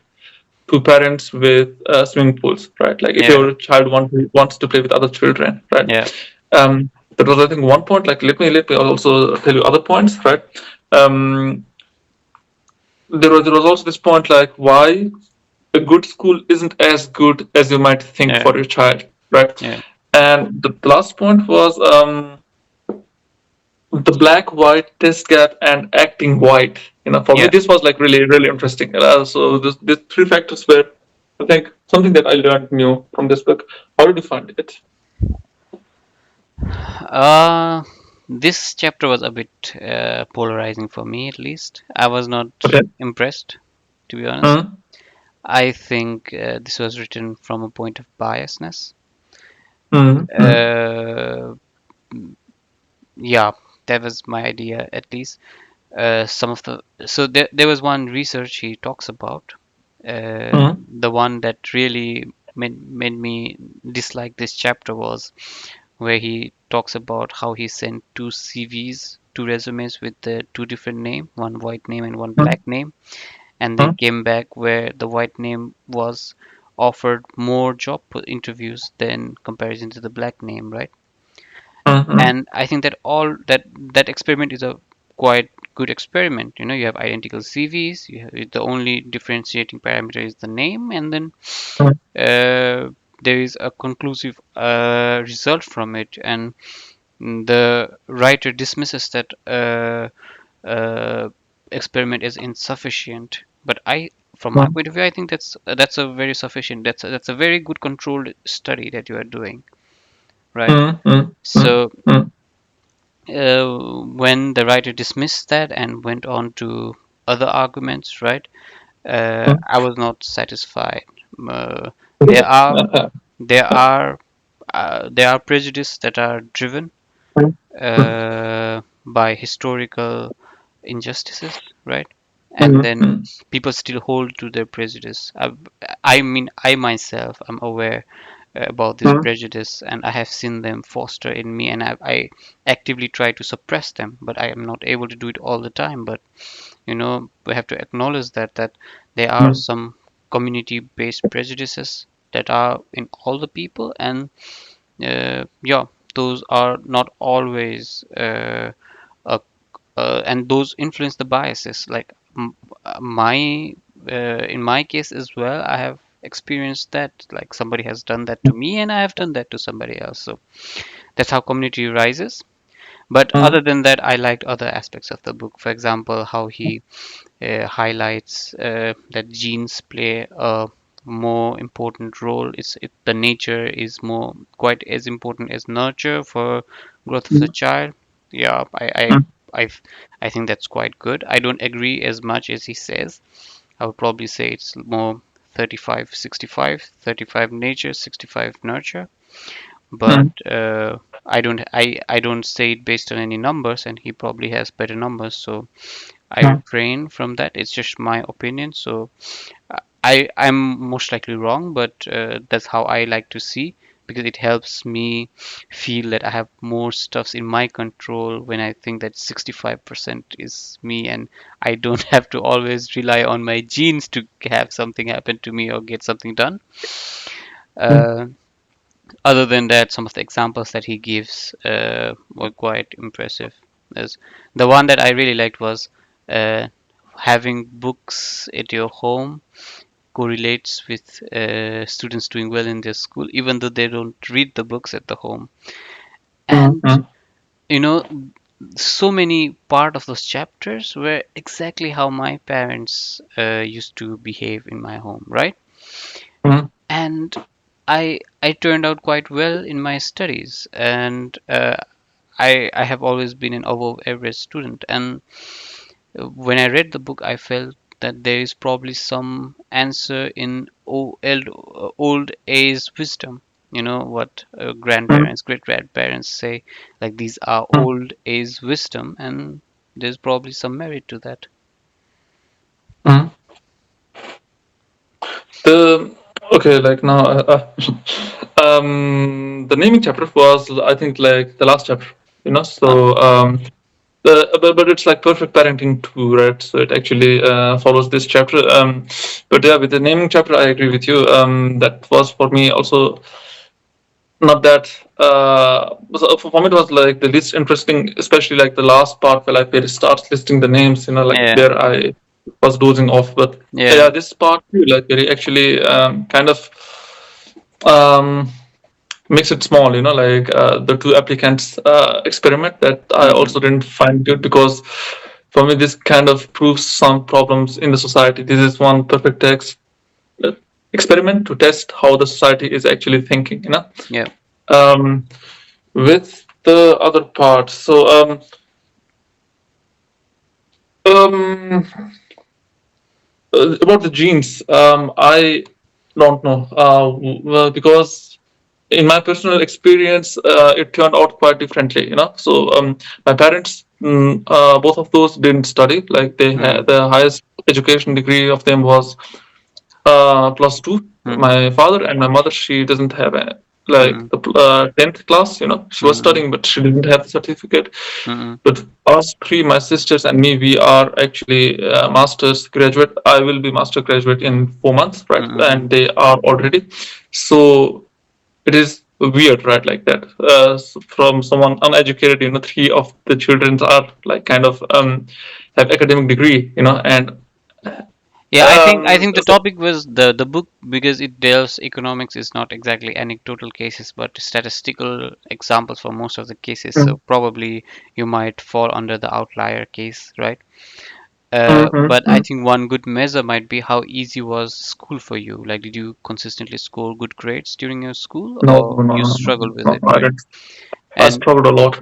to parents with swimming pools, right? Like if yeah, your child wants to play with other children, right? yeah, That was I think one point. Like let me also tell you other points, right? Um, there was also this point like why a good school isn't as good as you might think Yeah, for your child, right? yeah, And the last point was the black white test gap and acting white. For me yeah. this was like really really interesting. So these three factors were, I think, something that I learned new from this book. How did you find it? Uh, this chapter was a bit polarizing for me, at least. I was not Okay. impressed, to be honest. Mm, I think this was written from a point of biasness. mm, mm, Uh, yeah, that was my idea, at least. Some of the so there was one research he talks about. mm, The one that really made me dislike this chapter was where he talks about how he sent two CVs, two resumes with the two different name, one white name and one mm, black name, and then mm, came back where the white name was offered more job interviews than comparison to the black name, right? mm, mm, And I think that all that experiment is a quite good experiment. You have identical CVs. The only differentiating parameter is the name, and then mm, uh, there is a conclusive result from it. And the writer dismisses that uh, experiment as insufficient. But from my mm, point of view, I think that's a very sufficient. That's a very good controlled study that you are doing, right? mm, mm, mm, So mm, when the writer dismissed that and went on to other arguments, right? mm. I was not satisfied. Uh, there Okay. are there are there are prejudices that are driven Mm, by historical injustices, right? And mm, then mm, people still hold to their prejudice. I mean, I myself am aware about this mm, prejudice, and I have seen them foster in me, and I actively try to suppress them, but I am not able to do it all the time. But we have to acknowledge that there are mm, some community-based prejudices that are in all the people, and yeah, those are not always uh, and those influence the biases. Like my in my case as well, I have experienced that. Like somebody has done that to me, and I have done that to somebody else. So that's how community rises. But other mm, than that, I liked other aspects of the book. For example, how he highlights that genes play a more important role. The nature is more quite as important as nurture for growth of the mm, child. Yeah, mm, I I think that's quite good. I don't agree as much as he says. I would probably say it's more 35, 65, 35 nature, 65 nurture. But mm, I don't say it based on any numbers, and he probably has better numbers. So I mm, refrain from that. It's just my opinion. So I'm most likely wrong, but that's how I like to see, because it helps me feel that I have more stuffs in my control when I think that 65% is me, and I don't have to always rely on my genes to have something happen to me or get something done. mm, Uh, Other than that, some of the examples that he gives were quite impressive. There's, the one that I really liked was uh, having books at your home correlates with students doing well in their school, even though they don't read the books at the home. mm, And mm, you know, so many part of those chapters were exactly how my parents used to behave in my home, right? mm, And I turned out quite well in my studies, and I have always been an above average student. And when I read the book, I felt that there is probably some answer in old age wisdom. You know what mm, grandparents, great grandparents say, like these are mm, old age wisdom, and there's probably some merit to that. mm. The okay, like now, the naming chapter was, I think, like the last chapter. Uh, So but it's like perfect parenting too, right? So it actually follows this chapter. But yeah, with the naming chapter, I agree with you. That was for me also not that. So for me, it was like the least interesting, especially like the last part where like where it starts listing the names. Like yeah, there I was dozing off. But Yeah. yeah, this part too, like it actually kind of um, makes it small. Like the two applicants experiment that I also Mm-hmm. didn't find good, because for me this kind of proves some problems in the society. This is one perfect uh, experiment to test how the society is actually thinking. Yeah. Um, with the other part, so um, about the genes, I don't know, well, because in my personal experience, it turned out quite differently. So my parents, both of those didn't study. Like they Mm-hmm. had the highest education degree of them was plus two. Mm-hmm. My father and my mother, she doesn't have a, like Mm-hmm. the 10th class. She was Mm-hmm. studying, but she didn't have the certificate. Mm-hmm. But us three, my sisters and me, we are actually master's graduate. I will be master graduate in 4 months, right? Mm-hmm. And they are already. So it is weird, right? Like that. From someone uneducated, three of the children are like kind of have academic degree, and Yeah, I think the so, topic was the book because it deals economics is not exactly anecdotal cases but statistical examples for most of the cases. mm, So probably you might fall under the outlier case, right? mm, But I mm. think one good measure might be how easy was school for you. Like, did you consistently score good grades during your school, No, or no, no, you no, no, struggled with no, it, I right? didn't. I And struggled a lot.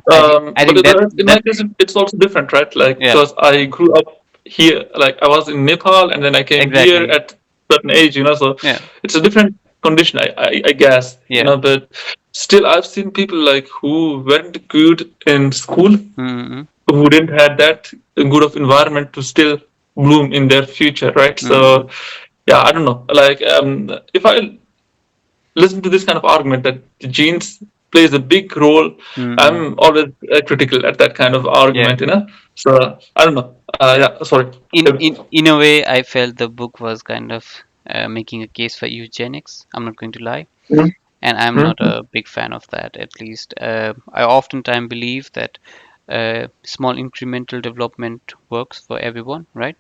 I But think that in my that case, it's also different, right? Like yeah, because I grew up here, like I was in Nepal, and then I came here exactly. at certain age, so Yeah, it's a different condition, I guess, yeah. But still, I've seen people like who weren't good in school, Mm-hmm. who didn't have that good of environment to still bloom in their future, right? Mm-hmm. So yeah, I don't know. Like if I listen to this kind of argument that the genes plays a big role, Mm-hmm. I'm always critical at that kind of Yeah. argument. So I don't know. Yeah, sorry. In a way, I felt the book was kind of making a case for eugenics. I'm not going to lie, Mhm, and I'm not mhm, a big fan of that. At least I oftentimes believe that small incremental development works for everyone, right?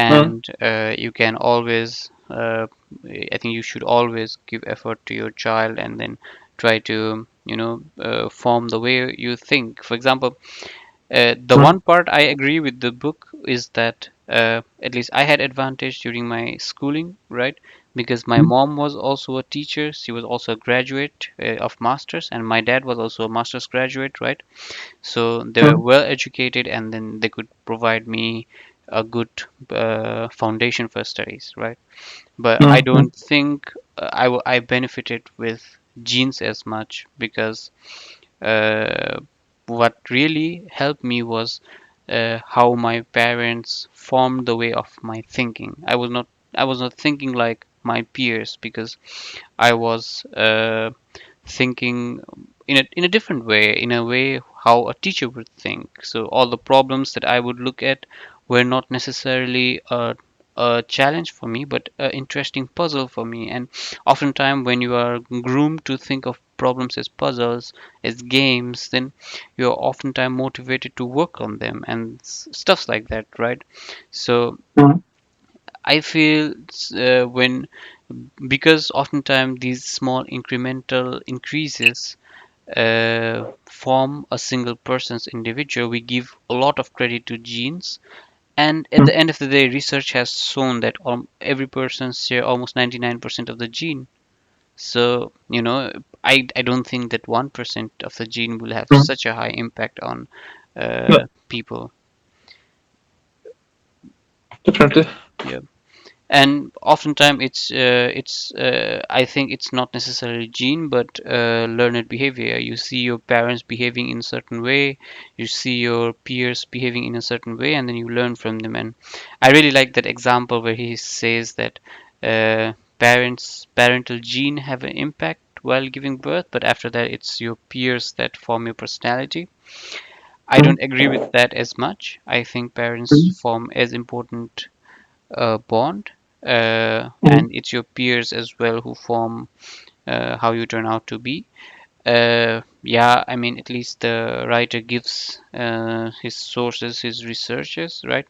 mhm, And you can always, I think you should always give effort to your child, and then try to form the way you think. For example, the mhm, one part I agree with the book is that at least I had advantage during my schooling, right? Because my mhm, mom was also a teacher. She was also a graduate of masters, and my dad was also a master's graduate, right? So they were mhm, well educated, and then they could provide me a good foundation for studies, right? But I mhm, don't think I benefited with genes as much because uh, what really helped me was how my parents formed the way of my thinking. I was not thinking like my peers because I was thinking in a different way, in a way how a teacher would think. So all the problems that I would look at were not necessarily a challenge for me, but an interesting puzzle for me. And oftentimes, when you are groomed to think of problems as puzzles, as games, then you're oftentimes motivated to work on them and stuffs like that, right? So mhm, I feel when because oftentimes these small incremental increases form a single person's individual, we give a lot of credit to genes. And at mhm, the end of the day, research has shown that every person share almost 99% of the gene. So, I don't think that 1% of the gene will have mhm. such a high impact on Yeah, people. definitely. Yeah. And oftentimes it's I think it's not necessarily gene but learned behavior. You see your parents behaving in a certain way, you see your peers behaving in a certain way, and then you learn from them. And I really like that example where he says that parental gene have an impact while giving birth, but after that it's your peers that form your personality. I Mhm, don't agree with that as much. I think parents mhm, form as important bond, mhm, and it's your peers as well who form how you turn out to be. Yeah, I mean, at least the writer gives his sources, his researches, right?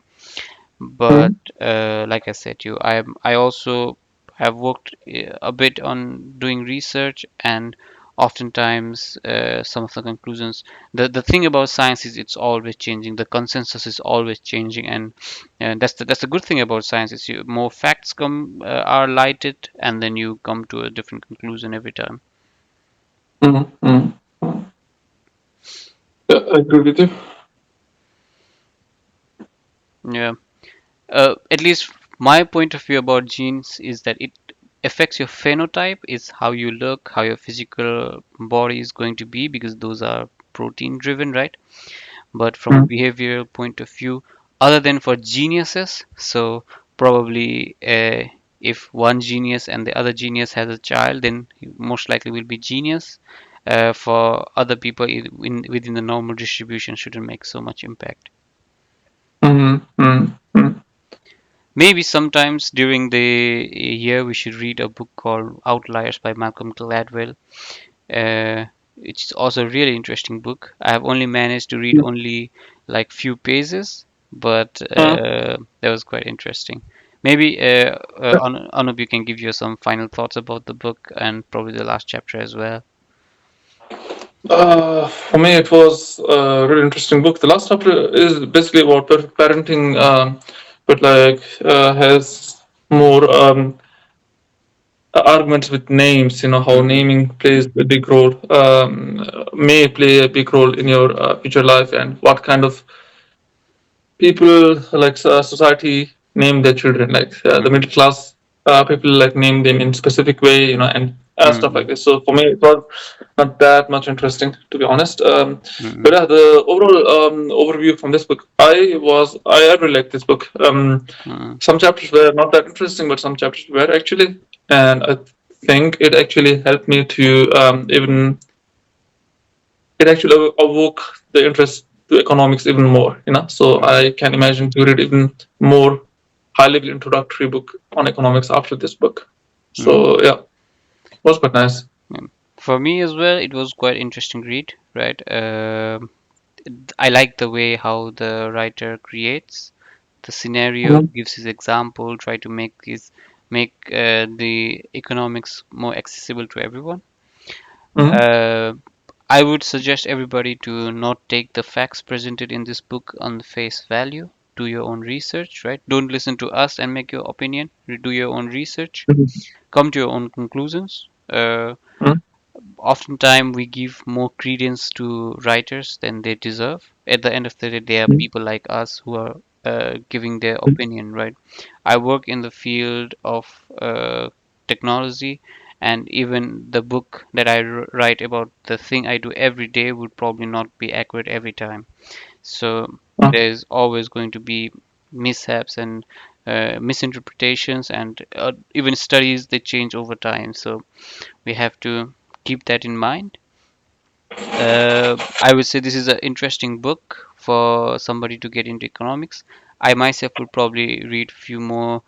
But like I said to you, I also have worked a bit on doing research, and oftentimes some of the conclusions. The thing about science is it's always changing. The consensus is always changing, and that's the good thing about science is more facts come are lighted, and then you come to a different conclusion every time. Mm-hmm. Mm-hmm. Yeah, I agree with you. Yeah. At least my point of view about genes is that it affects your phenotype, is how you look, how your physical body is going to be, because those are protein driven, right? But from a Mm-hmm. behavioral point of view, other than for geniuses, so probably if one genius and the other genius has a child, then he most likely will be genius. For other people within the normal distribution, shouldn't make so much impact. Mm-hmm. Mm-hmm. Maybe sometimes during the year we should read a book called Outliers by Malcolm Gladwell. It's also a really interesting book. I have only managed to read only like few pages, but that was quite interesting. Maybe Anup, you can give you some final thoughts about the book and probably the last chapter as well. For me, it was a really interesting book. The last chapter is basically about perfect parenting, but like has more arguments with names. You know how Mm, naming plays a big role, may play a big role in your future life, and what kind of people like society name their children, like the mm, middle class people like name them in specific way, you know, and stuff like mm, this. So for me it was not that much interesting, to be honest. But mm, yeah, the overall overview from this book, I really like this book. mm, Some chapters were not that interesting, but some chapters were actually, and I think it actually helped me to even it actually awoke the interest to economics even more, you know. So mm, I can imagine to read even more high level introductory book on economics after this book. mm, So yeah, it was quite nice. mm. For me as well, it was quite interesting read, right? I like the way how the writer creates the scenario, Mm-hmm. gives his example, try to make the economics more accessible to everyone. Mm-hmm. Uh, I would suggest everybody to not take the facts presented in this book on the face value. Do your own research, right? Don't listen to us and make your opinion. Do your own research. Come to your own conclusions. Oftentimes we give more credence to writers than they deserve. At the end of the day, there are people like us who are giving their opinion, right? I work in the field of technology, and even the book that I write about the thing I do every day would probably not be accurate every time. So there's always going to be mishaps and misinterpretations, and even studies they change over time. So we have to keep that in mind. I would say this is an interesting book for somebody to get into economics. I myself would probably read a few more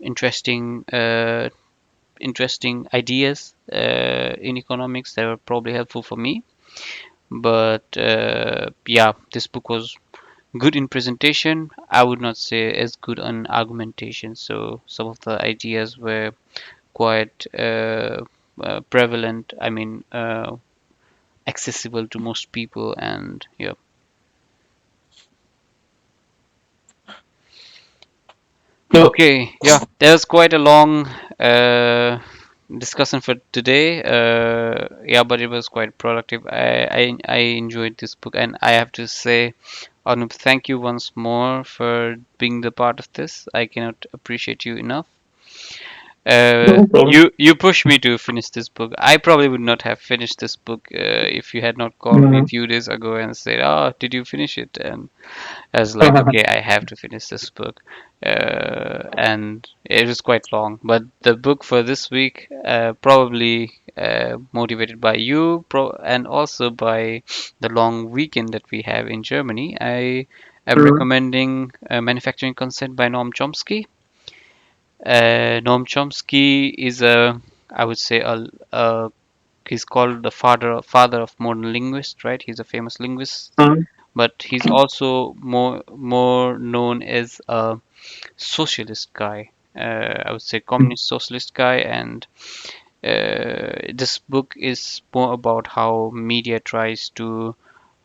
interesting ideas in economics that were probably helpful for me. But yeah, this book was good in presentation. I would not say as good on argumentation. So some of the ideas were quite prevalent. I mean, accessible to most people, and yeah. No. Okay, yeah, that was quite a long discussion for today. Yeah, but it was quite productive. I enjoyed this book, and I have to say, Anup, thank you once more for being the part of this. I cannot appreciate you enough. No problem. You pushed me to finish this book. I probably would not have finished this book if you had not called me a Mm-hmm. few days ago and said, "Oh, did you finish it?" And I was like, "Okay, I have to finish this book," and it was quite long. But the book for this week, probably motivated by you, and also by the long weekend that we have in Germany, I am recommending Manufacturing Consent by Noam Chomsky. Noam Chomsky is I would say, he's called the father of modern linguists, right? He's a famous linguist, but he's also more known as a socialist guy. I would say communist socialist guy, and this book is more about how media tries to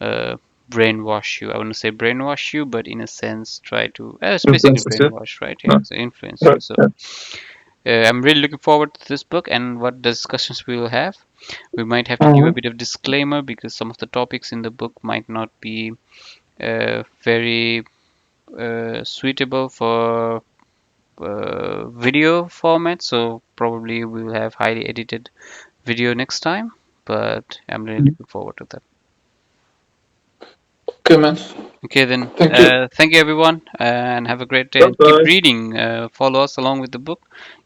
uh, brainwash you. I wouldn't say brainwash you, but in a sense, try to. It's basically Influences, yeah. brainwash, right? Yeah. Yeah, so influence you. Right. So Yeah. I'm really looking forward to this book and what discussions we will have. We might have to give a Mhm. bit of disclaimer because some of the topics in the book might not be very suitable for video format. So probably we will have highly edited video next time. But I'm really looking forward to that. Okay, man. Okay, then. Thank you. Thank you, everyone, and have a great day. Bye And keep bye. reading. Follow us along with the book.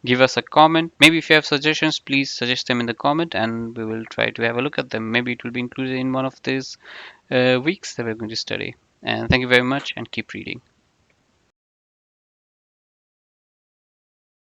Give us a comment. Maybe if you have suggestions, please suggest them in the comment, and we will try to have a look at them. Maybe it will be included in one of these weeks that we're going to study. And thank you very much, and keep reading.